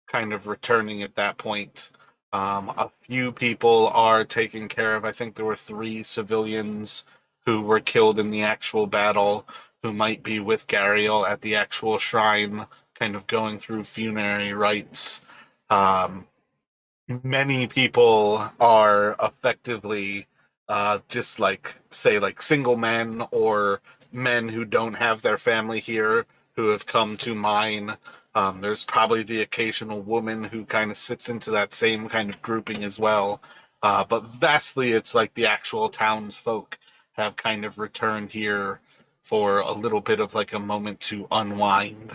kind of returning at that point. A few people are taken care of. I think there were 3 civilians who were killed in the actual battle, who might be with Gariel at the actual shrine, kind of going through funerary rites. Um, Many people are effectively just like say like single men or men who don't have their family here who have come to mine. There's probably the occasional woman who kind of sits into that same kind of grouping as well. But vastly, it's like the actual townsfolk have kind of returned here for a little bit of like a moment to unwind.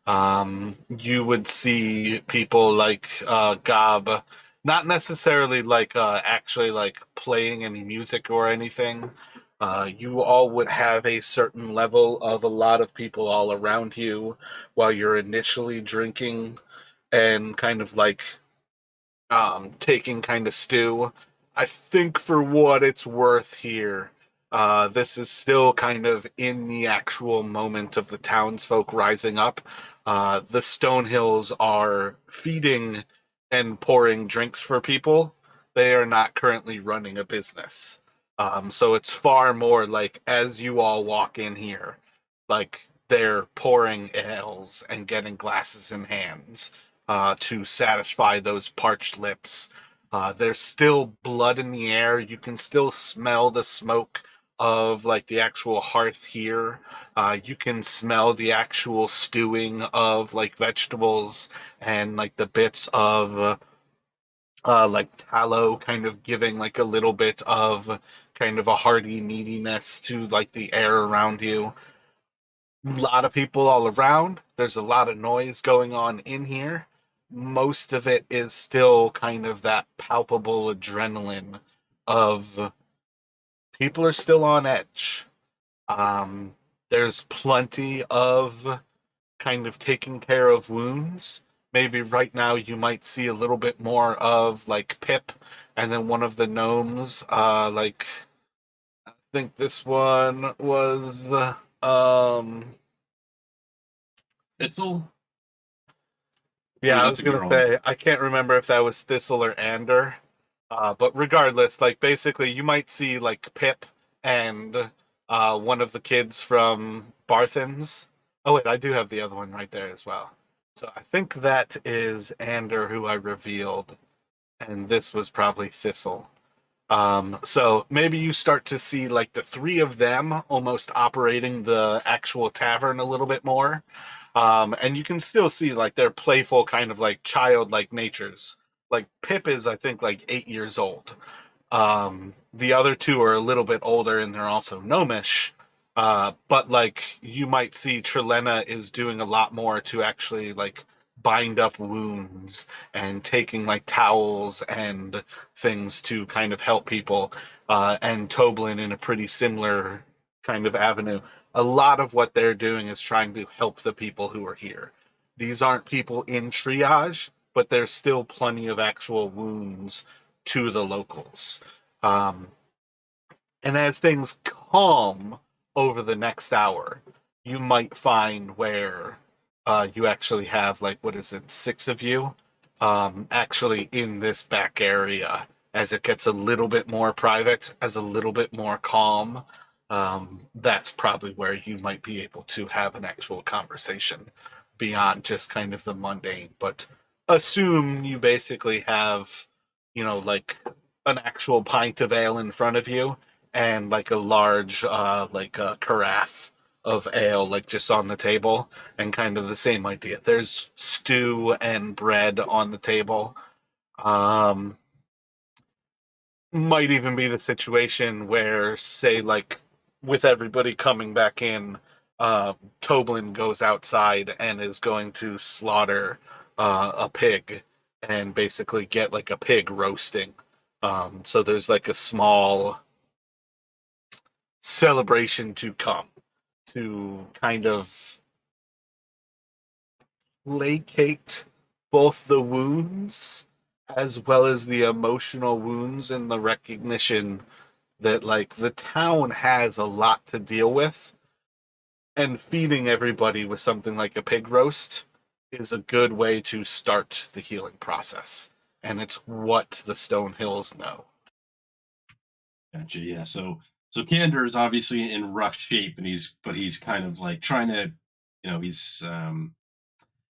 You would see people like Gob, not necessarily like actually like playing any music or anything. You all would have a certain level of a lot of people all around you while you're initially drinking and kind of like taking kind of stew. I think for what it's worth here, this is still kind of in the actual moment of the townsfolk rising up. The Stonehills are feeding and pouring drinks for people. They are not currently running a business. So it's far more like as you all walk in here, like they're pouring ales and getting glasses in hands to satisfy those parched lips. There's still blood in the air. You can still smell the smoke of like the actual hearth here. You can smell the actual stewing of like vegetables and like the bits of like tallow kind of giving like a little bit of kind of a hearty meatiness to like the air around you. A lot of people all around. There's a lot of noise going on in here. Most of it is still kind of that palpable adrenaline of people are still on edge. There's plenty of kind of taking care of wounds. Maybe right now you might see a little bit more of like Pip and then one of the gnomes. Like I think this one was Thistle? Or yeah, is I that was the gonna girl? say I can't remember if that was Thistle or Ander, but regardless, like basically you might see like Pip and one of the kids from Barthen's. Oh wait, I do have the other one right there as well. So I think that is Ander who I revealed, and this was probably Thistle. So maybe you start to see like the 3 of them almost operating the actual tavern a little bit more. And you can still see like their playful kind of like childlike natures. Like Pip is, I think, like 8 years old. The other 2 are a little bit older and they're also gnomish. But like you might see Trilena is doing a lot more to actually like bind up wounds and taking like towels and things to kind of help people. And Toblin in a pretty similar kind of avenue. A lot of what they're doing is trying to help the people who are here. These aren't people in triage, but there's still plenty of actual wounds to the locals. Um, and as things calm over the next hour, you might find where you actually have, like, what is it, 6 of you actually in this back area as it gets a little bit more private, as a little bit more calm. That's probably where you might be able to have an actual conversation beyond just kind of the mundane. But assume you basically have, like an actual pint of ale in front of you and like a large like carafe of ale, like just on the table, and kind of the same idea. There's stew and bread on the table. Um, might even be the situation where, say, like with everybody coming back in, Toblin goes outside and is going to slaughter a pig and basically get like a pig roasting. So there's like a small celebration to come to kind of placate both the wounds as well as the emotional wounds and the recognition that like the town has a lot to deal with, and feeding everybody with something like a pig roast is a good way to start the healing process, and it's what the Stone Hills know. Gotcha. Yeah. So Candor is obviously in rough shape, and he's kind of like trying to, he's trying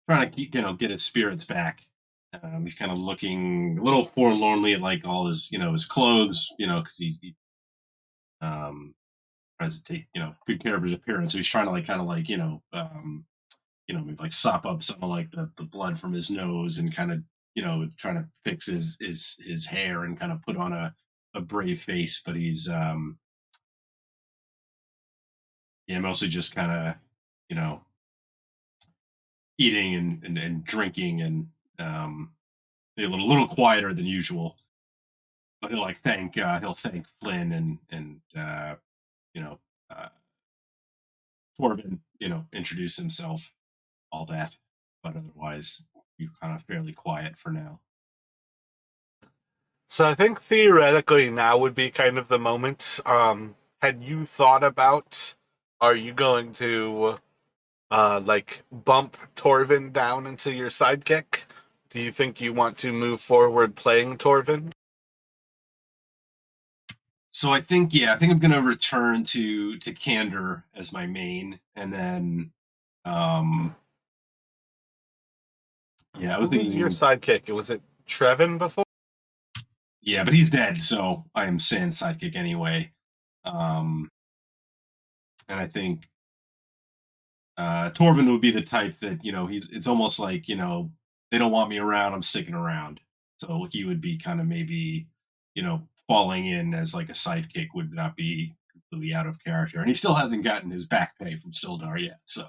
to keep, get his spirits back. He's kind of looking a little forlornly at like all his, his clothes, because he tries to take, good care of his appearance. So he's trying to like kind of like, maybe like sop up some of like the blood from his nose and kind of, trying to fix his hair and kind of put on a brave face. But he's yeah, mostly just kind of, you know, eating and drinking and be a little quieter than usual. But he'll thank Flynn and you know uh, Torben, introduce himself, all that. But otherwise, you're kind of fairly quiet for now. So I think theoretically now would be kind of the moment. Had you thought about, are you going to like bump Torvin down into your sidekick? Do you think you want to move forward playing Torvin? So I think I'm gonna return to Candor as my main, and then um yeah, I was Who was your thinking sidekick? Was it Trevin before? yeah, but he's dead, so I am Sans sidekick anyway. Um and I think Torvin would be the type that, it's almost like, they don't want me around, I'm sticking around. So he would be kind of maybe, falling in as like a sidekick would not be completely out of character. And he still hasn't gotten his back pay from Sildar yet. So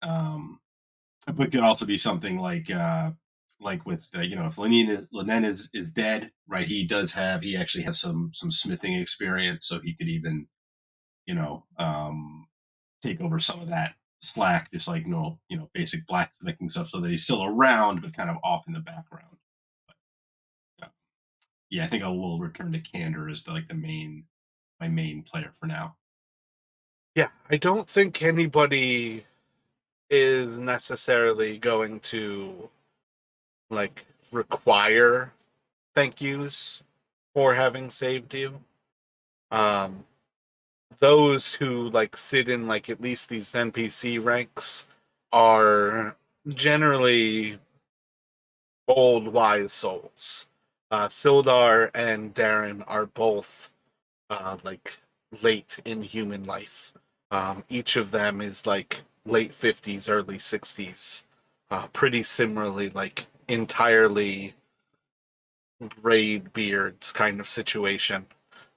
um but could also be something like with if Lenin is dead, right? He actually has some smithing experience, so he could even, you know, um take over some of that slack, just like basic blacksmithing stuff, so that he's still around but kind of off in the background. But, yeah, I think I will return to Candor as like the my main player for now. Yeah, I don't think anybody is necessarily going to like require thank yous for having saved you. Um, those who like sit in like at least these NPC ranks are generally old wise souls. Sildar and Darren are both like late in human life. Each of them is like late 50s, early 60s. Pretty similarly, like entirely braid beards kind of situation.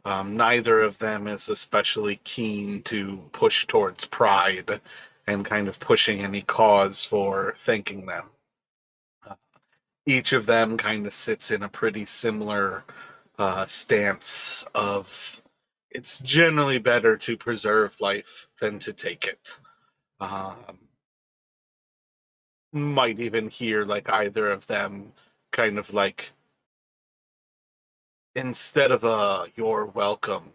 Neither of them is especially keen to push towards pride and kind of pushing any cause for thanking them. Uh, each of them kind of sits in a pretty similar stance of it's generally better to preserve life than to take it. Um, might even hear like either of them kind of like instead of a you're welcome,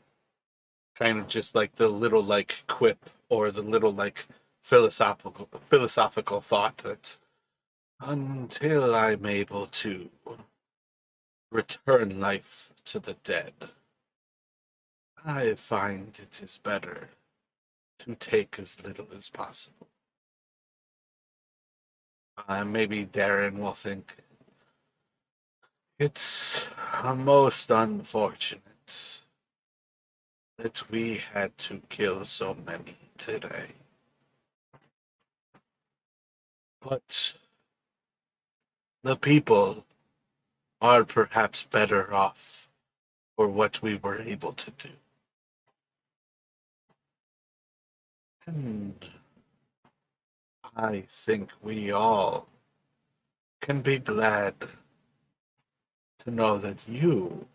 kind of just like the little like quip or the little like philosophical thought that until I'm able to return life to the dead, I find it is better to take as little as possible. Maybe Darren will think it's most unfortunate that we had to kill so many today. But the people are perhaps better off for what we were able to do. And I think we all can be glad to know that you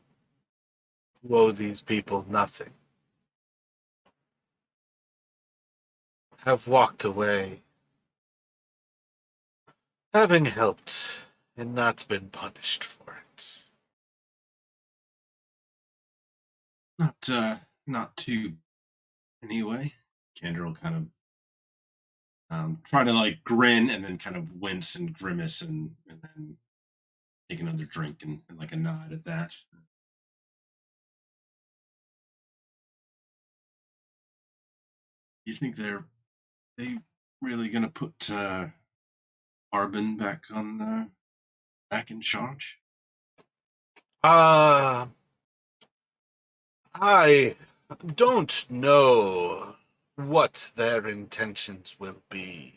owe these people nothing, have walked away, having helped and not been punished for it. Not too anyway. Kendra will kind of try to like grin and then kind of wince and grimace and then take another drink and like a nod at that. You think they really gonna put Arbin back in charge? Uh, I don't know what their intentions will be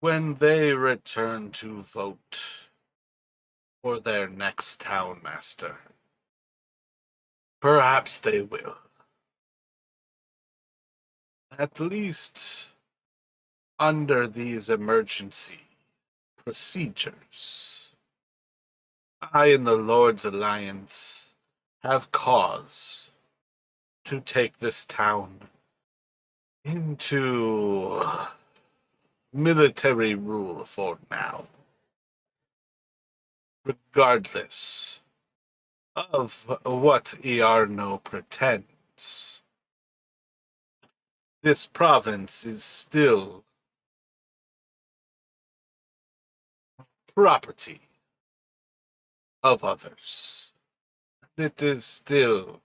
when they return to vote for their next town master. Perhaps they will. At least under these emergency procedures. I and the Lord's Alliance have cause to take this town into military rule for now, regardless of what Iarno pretends. This province is still property of others. It is still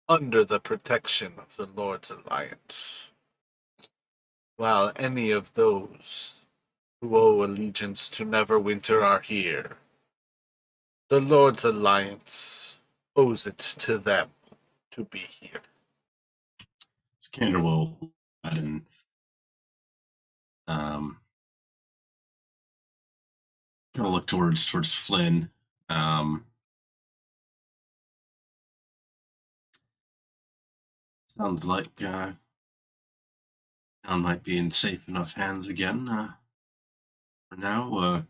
under the protection of the Lord's Alliance, while any of those who owe allegiance to Neverwinter are here. The Lord's Alliance owes it to them to be here. Kendra will and um kind of look towards Flynn. Um, Sounds like town might be in safe enough hands again for now.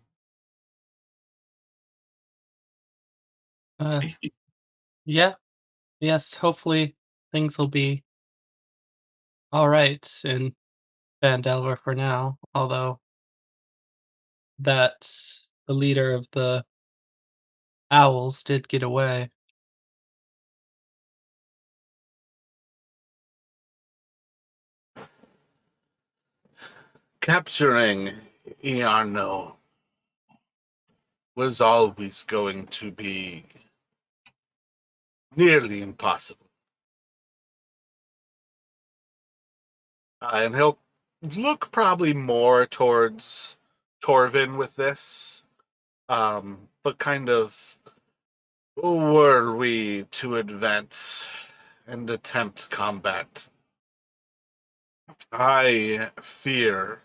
Uh, yeah, yes, hopefully things will be all right in Vandelver for now, although that the leader of the owls did get away. Capturing Iarno was always going to be nearly impossible. And he'll look probably more towards Torvin with this. But kind of, were we to advance and attempt combat, I fear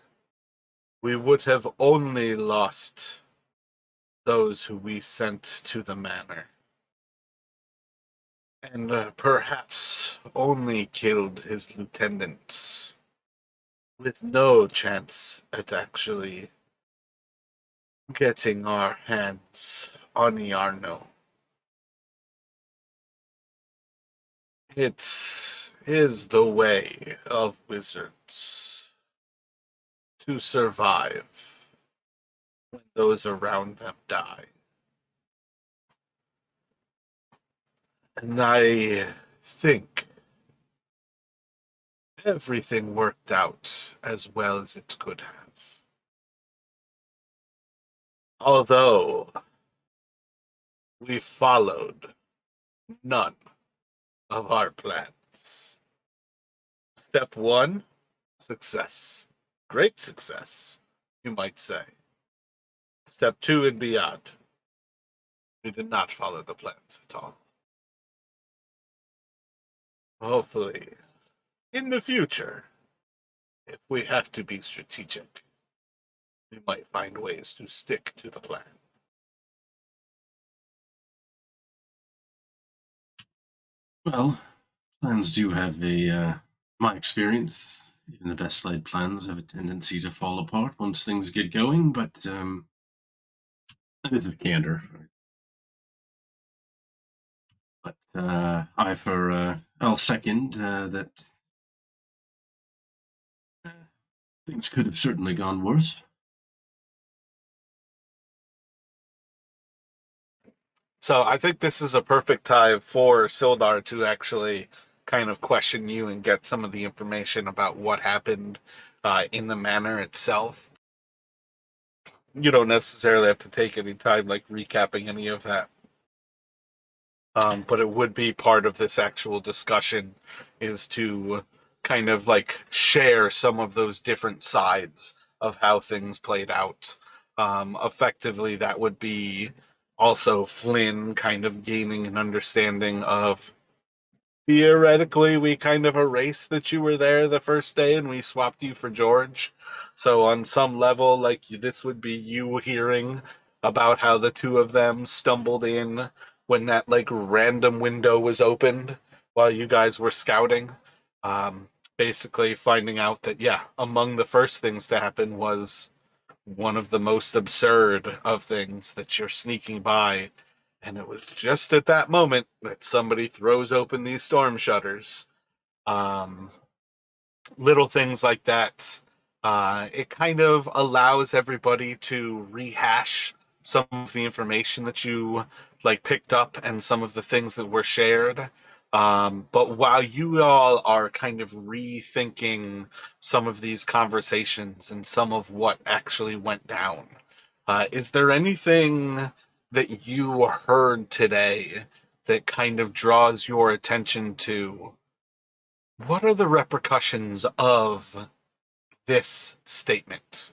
we would have only lost those who we sent to the manor, and perhaps only killed his lieutenants, with no chance at actually getting our hands on Iarno. It is the way of wizards to survive when those around them die. And I think everything worked out as well as it could have. Although we followed none of our plans. Step one, success. Great success, you might say. Step two and beyond. We did not follow the plans at all. Hopefully, in the future, if we have to be strategic, we might find ways to stick to the plan. Well, plans do have my experience, even the best laid plans have a tendency to fall apart once things get going, but that is a candor. But I'll second that uh, things could have certainly gone worse. So I think this is a perfect time for Sildar to actually kind of question you and get some of the information about what happened in the manor itself. You don't necessarily have to take any time like recapping any of that. But it would be part of this actual discussion is to kind of like share some of those different sides of how things played out. Effectively, that would be also Flynn kind of gaining an understanding of theoretically, we kind of erased that you were there the first day and we swapped you for George. So, on some level, like this would be you hearing about how the two of them stumbled in when that like random window was opened while you guys were scouting. Um, Basically, finding out that, yeah, among the first things to happen was one of the most absurd of things that you're sneaking by, and it was just at that moment that somebody throws open these storm shutters. Um, Little things like that. It kind of allows everybody to rehash some of the information that you like picked up and some of the things that were shared. But while you all are kind of rethinking some of these conversations and some of what actually went down, is there anything that you heard today that kind of draws your attention to what are the repercussions of this statement?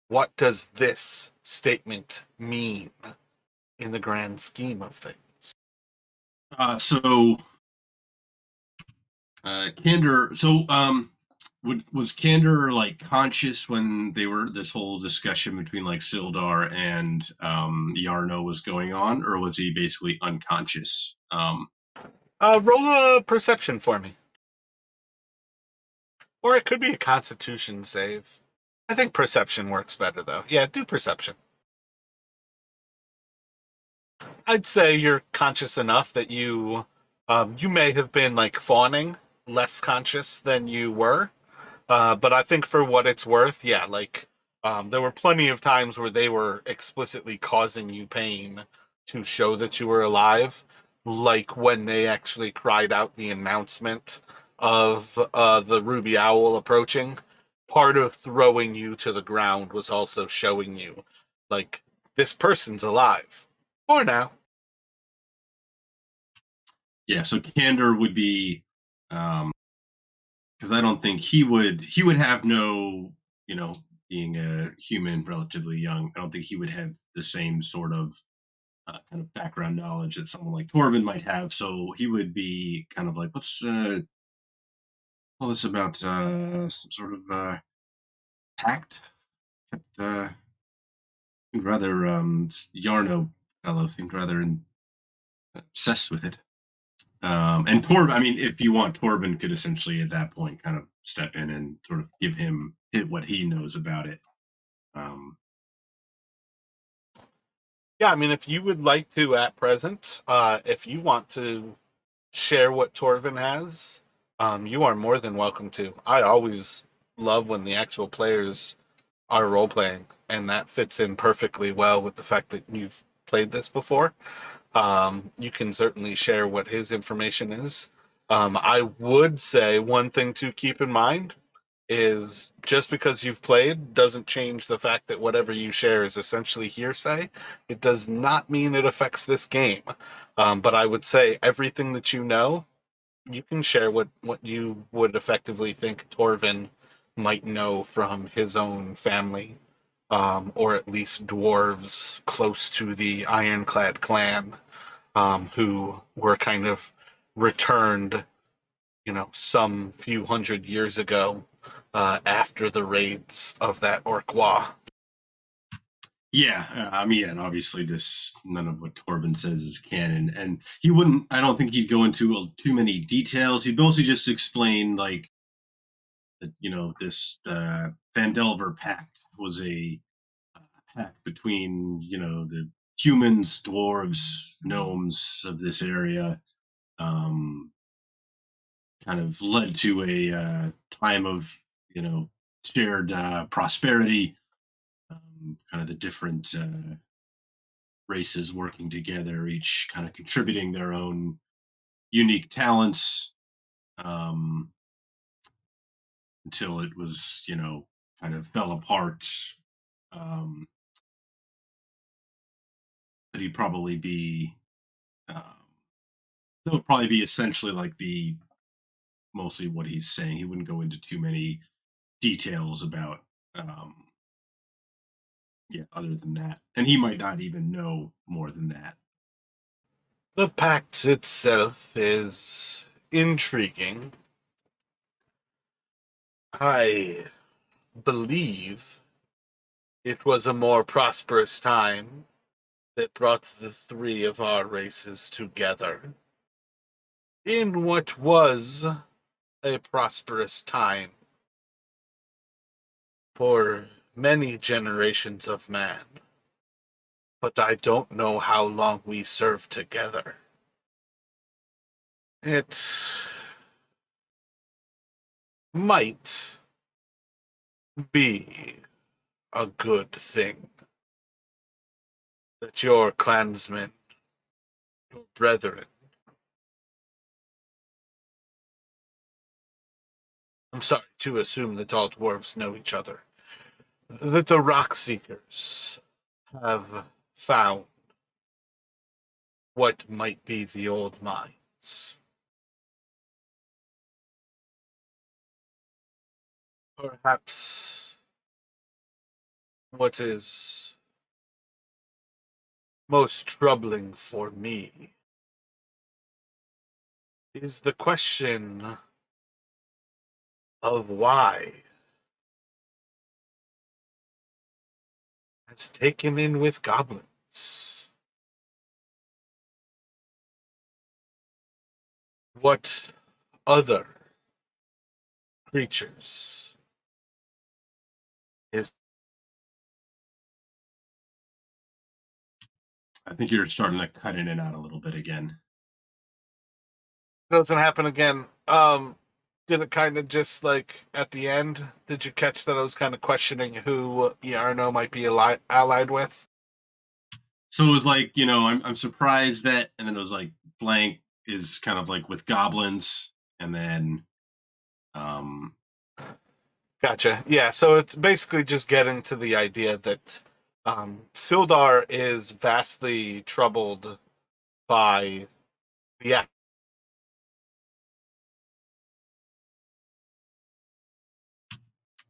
What does this statement mean in the grand scheme of things? So Candor. Was Candor like conscious when they were this whole discussion between like Sildar and Iarno was going on, or was he basically unconscious? Roll a perception for me. Or it could be a constitution save. I think perception works better, though. Yeah, do perception. I'd say you're conscious enough that you may have been like fawning, less conscious than you were. But I think for what it's worth, yeah, like there were plenty of times where they were explicitly causing you pain to show that you were alive, like when they actually cried out the announcement of the Ruby Owl approaching. Part of throwing you to the ground was also showing you, like, this person's alive. For now. Yeah, so Candor would be because I don't think he would have no, being a human relatively young, I don't think he would have the same sort of kind of background knowledge that someone like Torvin might have. So he would be kind of like, let's tell us about some sort of pact. That, seemed rather Yarno fellow seemed rather obsessed with it. And Torb, I mean, if you want, Torvin could essentially at that point kind of step in and sort of give him what he knows about it. Um, Yeah, I mean, if you would like to at present, if you want to share what Torvin has, you are more than welcome to. I always love when the actual players are role playing, and that fits in perfectly well with the fact that you've played this before. You can certainly share what his information is. I would say one thing to keep in mind is just because you've played doesn't change the fact that whatever you share is essentially hearsay. It does not mean it affects this game. But I would say everything that you know, you can share what you would effectively think Torvin might know from his own family, or at least dwarves close to the Ironclad clan, who were kind of returned some few hundred years ago, after the raids of that Orquois. Yeah, and obviously none of what Torben says is canon, and he wouldn't. I don't think he'd go into too many details. He'd mostly just explain like, this Vandelver Pact was a pact between the humans, dwarves, gnomes of this area. Um, Kind of led to a time of shared prosperity. Kind of the different races working together, each kind of contributing their own unique talents, um, until it was, kind of fell apart. Um, that he'd probably be, um, that would probably be essentially like the mostly what he's saying. He wouldn't go into too many details about, um, yeah, other than that. And he might not even know more than that. The pact itself is intriguing. I believe it was a more prosperous time that brought the three of our races together in what was a prosperous time for many generations of man. But I don't know how long we served together. It might be a good thing that your clansmen, your brethren, I'm sorry to assume that all dwarves know each other, that the rock seekers have found what might be the old mines. Perhaps what is most troubling for me is the question of why it's taken in with goblins. What other creatures is I think you're starting to cut in and out a little bit again. doesn't happen again? Did it kind of just like at the end? Did you catch that I was kind of questioning who Iarno might be allied with? So it was like, I'm surprised that, and then it was like blank is kind of like with goblins, and then, um, Gotcha. Yeah, so it's basically just getting to the idea that Sildar is vastly troubled by the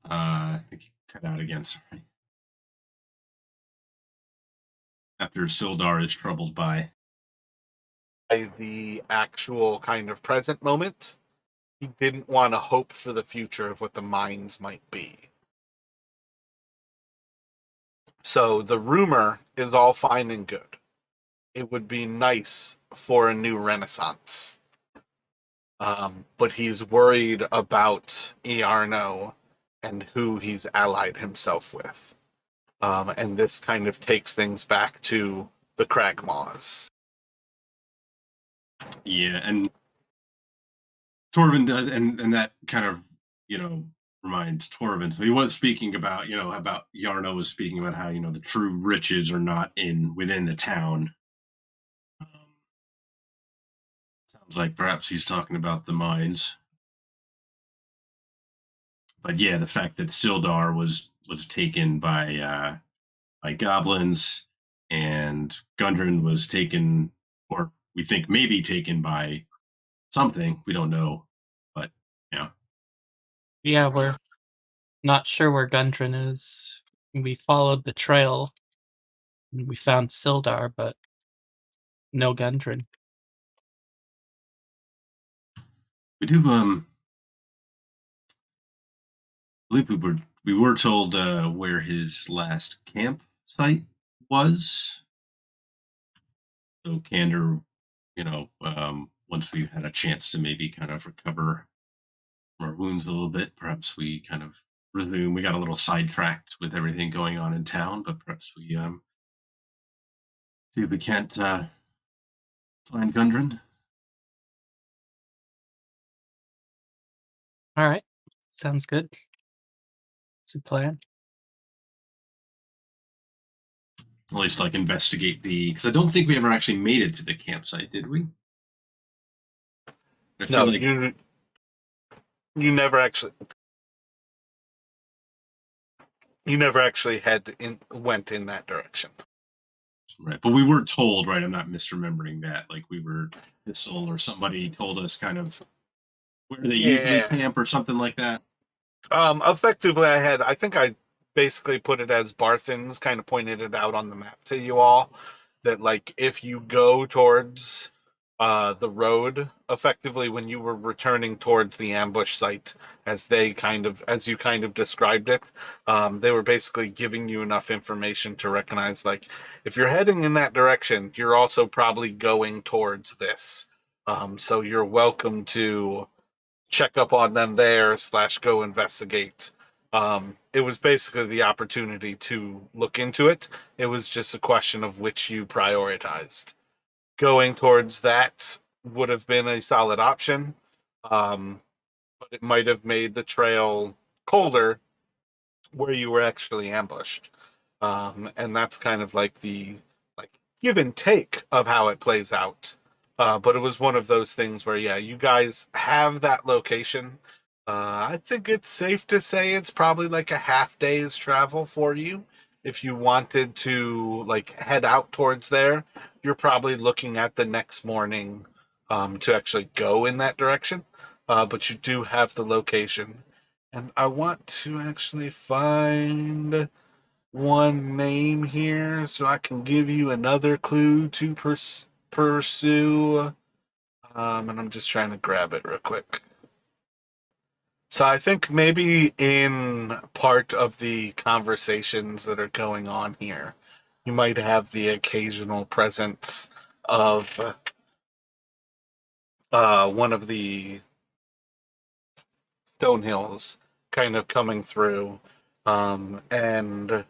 I think you cut out again. Sorry. After Sildar is troubled by. the actual kind of present moment. He didn't want to hope for the future of what the mines might be. So the rumor is all fine and good. It would be nice for a new renaissance. But he's worried about Iarno and who he's allied himself with. And this kind of takes things back to the Cragmaws. Yeah, and Torvin does, and that kind of, reminds Torvin. So he was speaking about, about Yarno was speaking about how, the true riches are not within the town. Sounds like perhaps he's talking about the mines. But yeah, the fact that Sildar was taken by goblins, and Gundren was taken, or we think maybe taken by something. We don't know, but yeah. Yeah, we're not sure where Gundren is. We followed the trail and we found Sildar, but no Gundren. We do believe we were told where his last camp site was. So Candor, once we had a chance to maybe kind of recover from our wounds a little bit, perhaps we kind of resume. We got a little sidetracked with everything going on in town, but perhaps we see if we can't find Gundren. All right, sounds good. It's a plan. At least like investigate because I don't think we ever actually made it to the campsite, did we? I feel No, like you never actually went in that direction. right, but we were told, right? I'm not misremembering that. Like we were Thistle or somebody told us kind of where they usually Yeah. camp or something like that. Effectively, I think I basically put it as Barthens kind of pointed it out on the map to you all that like if you go towards the road, effectively when you were returning towards the ambush site, as you kind of described it, they were basically giving you enough information to recognize like if you're heading in that direction, you're also probably going towards this. So you're welcome to check up on them there / go investigate. It was basically the opportunity to look into it. It was just a question of which you prioritized. Going towards that would have been a solid option, but it might have made the trail colder where you were actually ambushed. And that's kind of like the like give and take of how it plays out. But it was one of those things where, yeah, you guys have that location. I think it's safe to say it's probably like a half day's travel for you. If you wanted to like head out towards there, you're probably looking at the next morning to actually go in that direction. But you do have the location. And I want to actually find one name here so I can give you another clue to pursue. And I'm just trying to grab it real quick. So I think maybe in part of the conversations that are going on here, you might have the occasional presence of one of the stone hills kind of coming through, and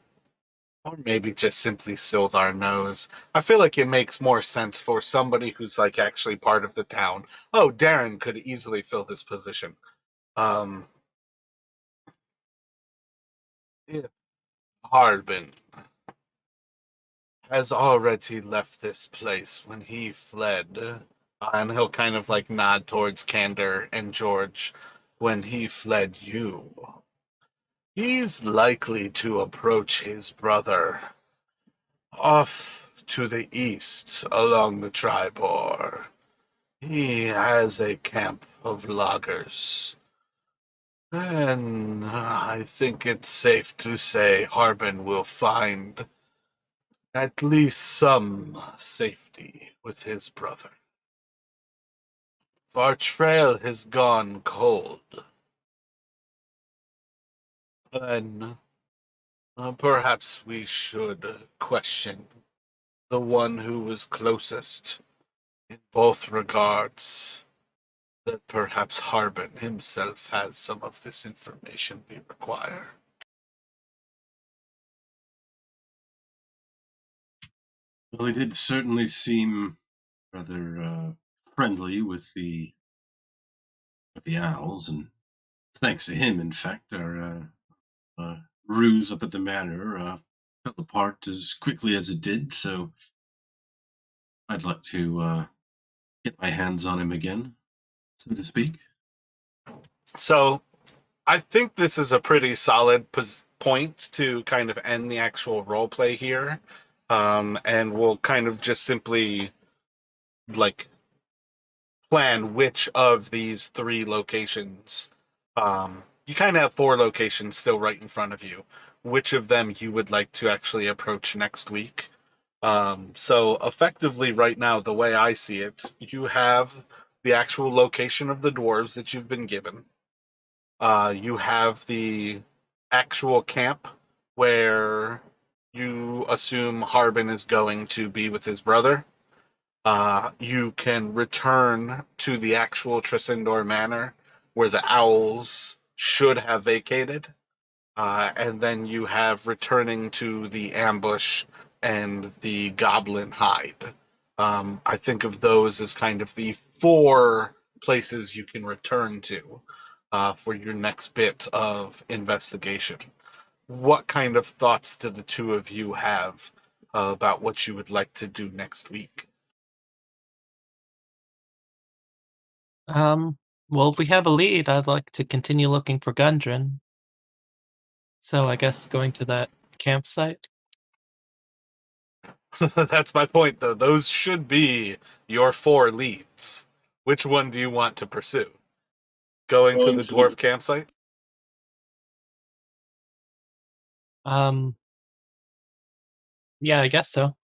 or maybe just simply Sildar knows. I feel like it makes more sense for somebody who's like actually part of the town. Oh, Darren could easily fill this position. Um, if Harbin has already left this place when he fled, and he'll kind of like nod towards Candor and George. When he fled you, he's likely to approach his brother off to the east along the Tribor. He has a camp of loggers. And I think it's safe to say Harbin will find at least some safety with his brother. Our trail has gone cold. And perhaps we should question the one who was closest in both regards. That perhaps Harbin himself has some of this information we require. Well, he did certainly seem rather friendly with the owls, and thanks to him, in fact, our ruse up at the manor fell apart as quickly as it did. So I'd like to get my hands on him again, so to speak. So I think this is a pretty solid point to kind of end the actual role play here. And we'll kind of just simply like plan which of these three locations. You kind of have four locations still right in front of you. Which of them you would like to actually approach next week? So effectively, right now, the way I see it, you have the actual location of the dwarves that you've been given. You have the actual camp where you assume Harbin is going to be with his brother. You can return to the actual Trisindor Manor where the owls should have vacated. And then you have returning to the ambush and the goblin hide. I think of those as kind of the four places you can return to for your next bit of investigation. What kind of thoughts do the two of you have about what you would like to do next week? Well, if we have a lead, I'd like to continue looking for Gundren. So I guess going to that campsite. That's my point, though. Those should be your four leads. Which one do you want to pursue? Going to the dwarf campsite? Um, yeah, I guess so.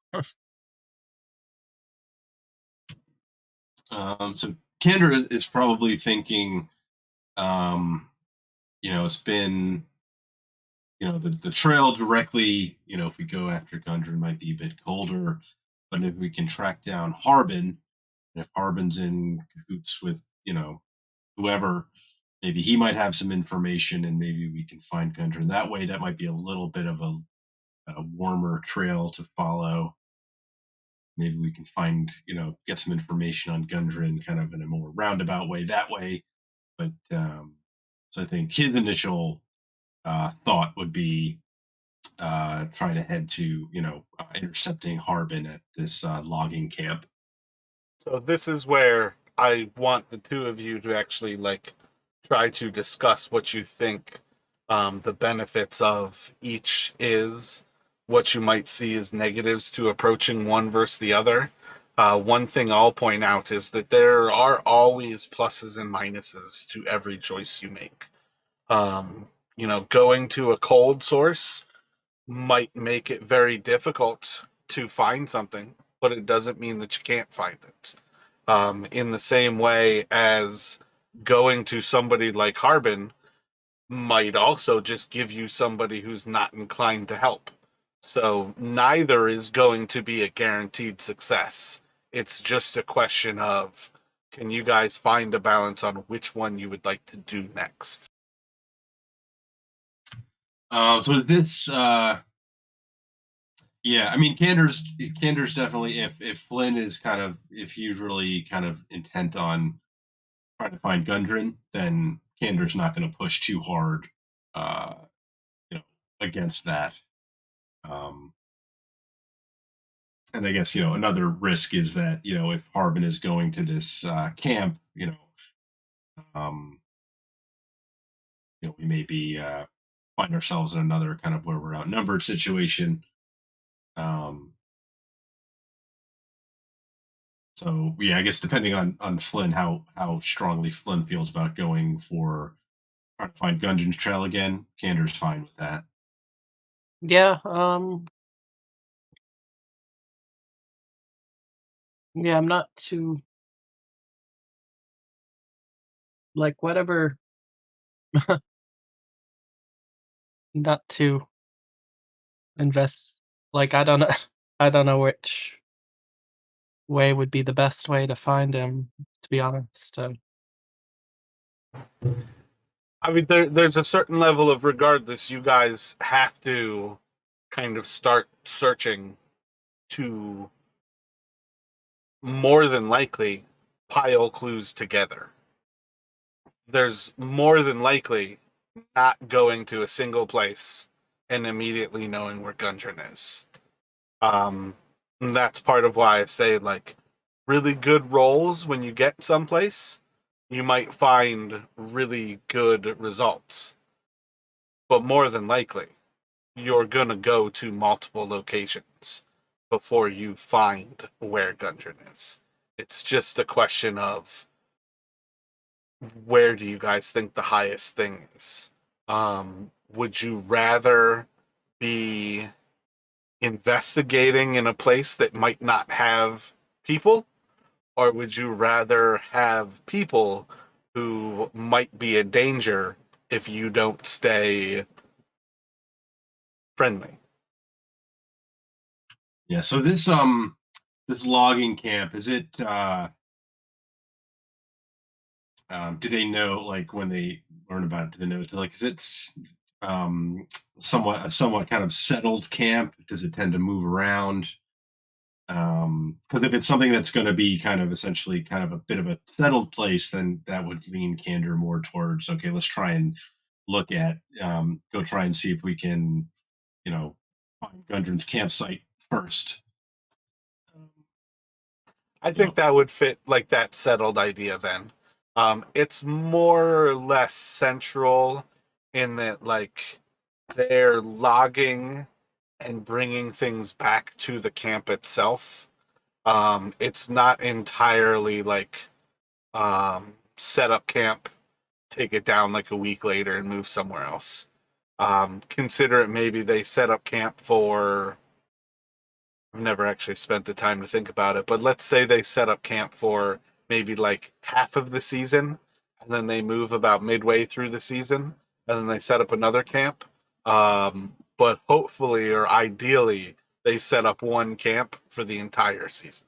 So Kendra is probably thinking, it's been, the trail directly, if we go after Gundren might be a bit colder, but if we can track down Harbin, and if Harbin's in cahoots with, whoever, maybe he might have some information and maybe we can find Gundren that way. That might be a little bit of a warmer trail to follow. Maybe we can find, get some information on Gundren kind of in a more roundabout way that way. But so I think his initial thought would be trying to head to, intercepting Harbin at this logging camp. So this is where I want the two of you to actually try to discuss what you think the benefits of each is, what you might see as negatives to approaching one versus the other. One thing I'll point out is that there are always pluses and minuses to every choice you make. Going to a cold source might make it very difficult to find something, but it doesn't mean that you can't find it. In the same way as going to somebody like Harbin might also just give you somebody who's not inclined to help. So neither is going to be a guaranteed success. It's just a question of, can you guys find a balance on which one you would like to do next? So this, yeah, I mean, Cander's definitely, if Flynn is if he's really kind of intent on trying to find Gundren, then Cander's not going to push too hard, uh, against that. And I guess another risk is that if Harbin is going to this camp, um, we may be find ourselves in another kind of where we're outnumbered situation. Um, so yeah, I guess depending on Flynn, how strongly Flynn feels about going for trying to find Gungeon's trail again, Cander's fine with that. Yeah, yeah, I'm not too whatever, not too invest I don't know I don't know which way would be the best way to find him, to be honest. I mean, there's a certain level of regardless, you guys have to kind of start searching to more than likely pile clues together. There's more than likely not going to a single place and immediately knowing where Gundren is. And that's part of why I say, really good rolls when you get someplace, you might find really good results. But more than likely, you're going to go to multiple locations before you find where Gundren is. It's just a question of, where do you guys think the highest thing is? Would you rather be investigating in a place that might not have people, or would you rather have people who might be a danger if you don't stay friendly? Yeah. So this logging camp, is it do they know, like, when they learn about it, do they know it's like, is it um somewhat kind of settled camp? Does it tend to move around? Because if it's something that's going to be kind of essentially kind of a bit of a settled place, then that would lean Candor more towards, okay, let's try and look at go try and see if we can, you know, find Gundren's campsite first. Um, I you know, think that would fit like that settled idea then. It's more or less central in that like they're logging and bringing things back to the camp itself. It's not entirely like set up camp, take it down like a week later and move somewhere else. Consider it maybe they set up camp for, I've never actually spent the time to think about it, but let's say they set up camp for maybe like half of the season, and then they move about midway through the season, and then they set up another camp. But hopefully or ideally, they set up one camp for the entire season.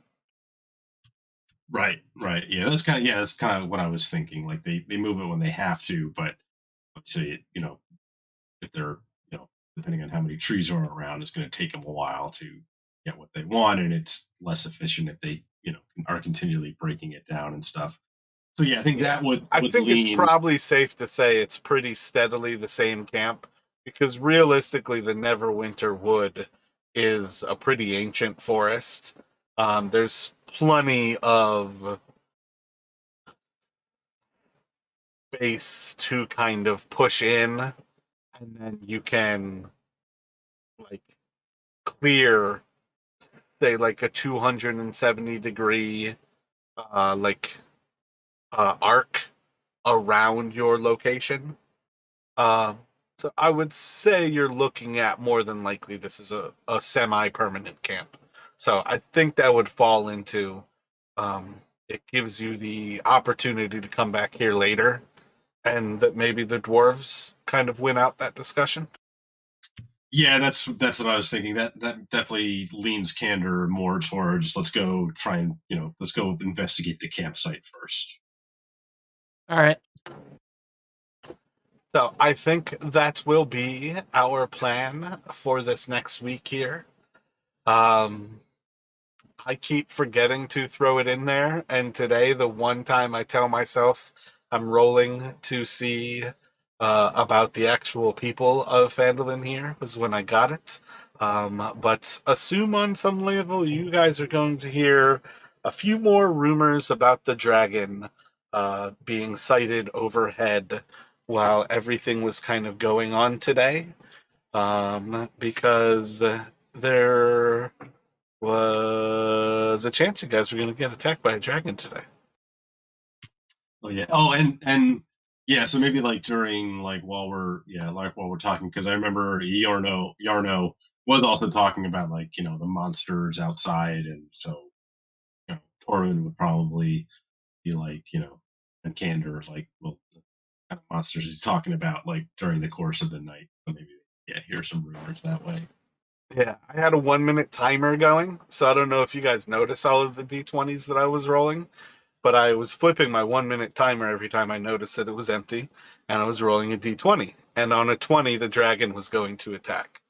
right, right, yeah, that's kind of what I was thinking. Like they move it when they have to, but obviously, if they're, depending on how many trees are around, it's going to take them a while to get what they want, and it's less efficient if they, are continually breaking it down and stuff. So yeah, I think Yeah. that would I would think it's lean. probably safe to say it's pretty steadily the same camp because realistically, the Neverwinter Wood is a pretty ancient forest. There's plenty of base to kind of push in, and then you can like clear, say, like a 270-degree like arc around your location. Um, so I would say you're looking at more than likely this is a semi-permanent camp. So I think that would fall into um, it gives you the opportunity to come back here later, and that maybe the dwarves kind of win out that discussion. Yeah, that's what I was thinking. That definitely leans Candor more towards, let's go try and, let's go investigate the campsite first. All right. So I think that will be our plan for this next week here. Um, I keep forgetting to throw it in there, and today, the one time I tell myself I'm rolling to see about the actual people of Phandalin here was when I got it. But assume on some level you guys are going to hear a few more rumors about the dragon being sighted overhead while everything was kind of going on today. Because there was a chance you guys were going to get attacked by a dragon today. Oh yeah. Oh, and yeah. So maybe like during, like, while we're talking, because I remember Iarno was also talking about, like, the monsters outside, and so, Torvin would probably be like, and Candor, like, well, the kind of monsters he's talking about, like, during the course of the night. So maybe, yeah, hear some rumors that way. Yeah, I had a 1 minute timer going, so I don't know if you guys noticed all of the d20s that I was rolling, but I was flipping my 1 minute timer every time I noticed that it was empty, and I was rolling a d20. And on a 20, the dragon was going to attack.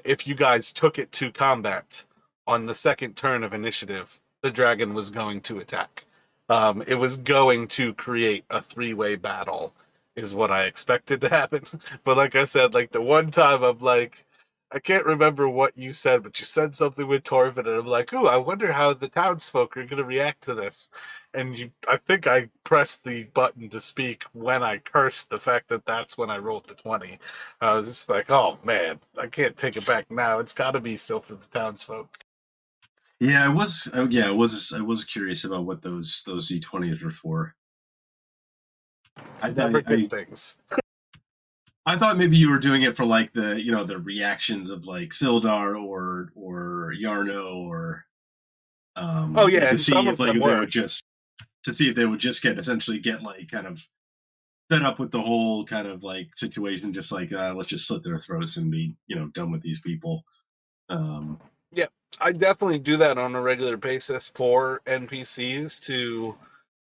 If you guys took it to combat on the second turn of initiative, the dragon was going to attack. It was going to create a three-way battle, is what I expected to happen. But like I said, like the one time I'm like, I can't remember what you said, but you said something with Torvin, and I'm like, ooh, I wonder how the townsfolk are going to react to this. And I think I pressed the button to speak when I cursed the fact that that's when I rolled the 20. I was just like, oh man, I can't take it back now. It's got to be still for the townsfolk. Yeah, I was. Oh, yeah, I was curious about what those D20s were for. It's I thought never good I things. I thought maybe you were doing it for, like, the reactions of, like, Sildar or Yarno, or Oh yeah, To and see some if of like them if they were. would just to see if they would just get like kind of fed up with the whole kind of like situation, just like let's just slit their throats and be done with these people. Um, Yeah, I definitely do that on a regular basis for NPCs to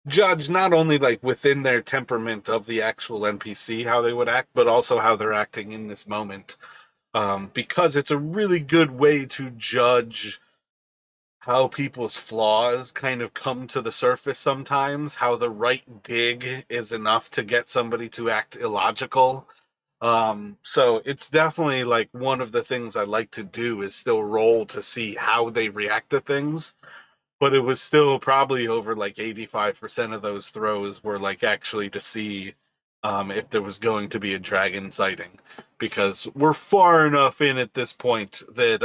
judge not only like within their temperament of the actual NPC how they would act, but also how they're acting in this moment. Because it's a really good way to judge how people's flaws kind of come to the surface sometimes, how the right dig is enough to get somebody to act illogical. So it's definitely like one of the things I like to do is still roll to see how they react to things. But it was still probably over like 85% of those throws were like actually to see if there was going to be a dragon sighting. Because we're far enough in at this point that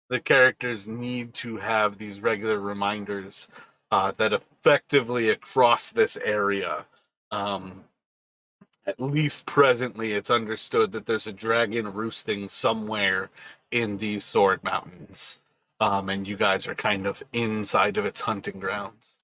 the characters need to have these regular reminders that effectively across this area, um, at least presently, it's understood that there's a dragon roosting somewhere in these Sword Mountains. And you guys are kind of inside of its hunting grounds.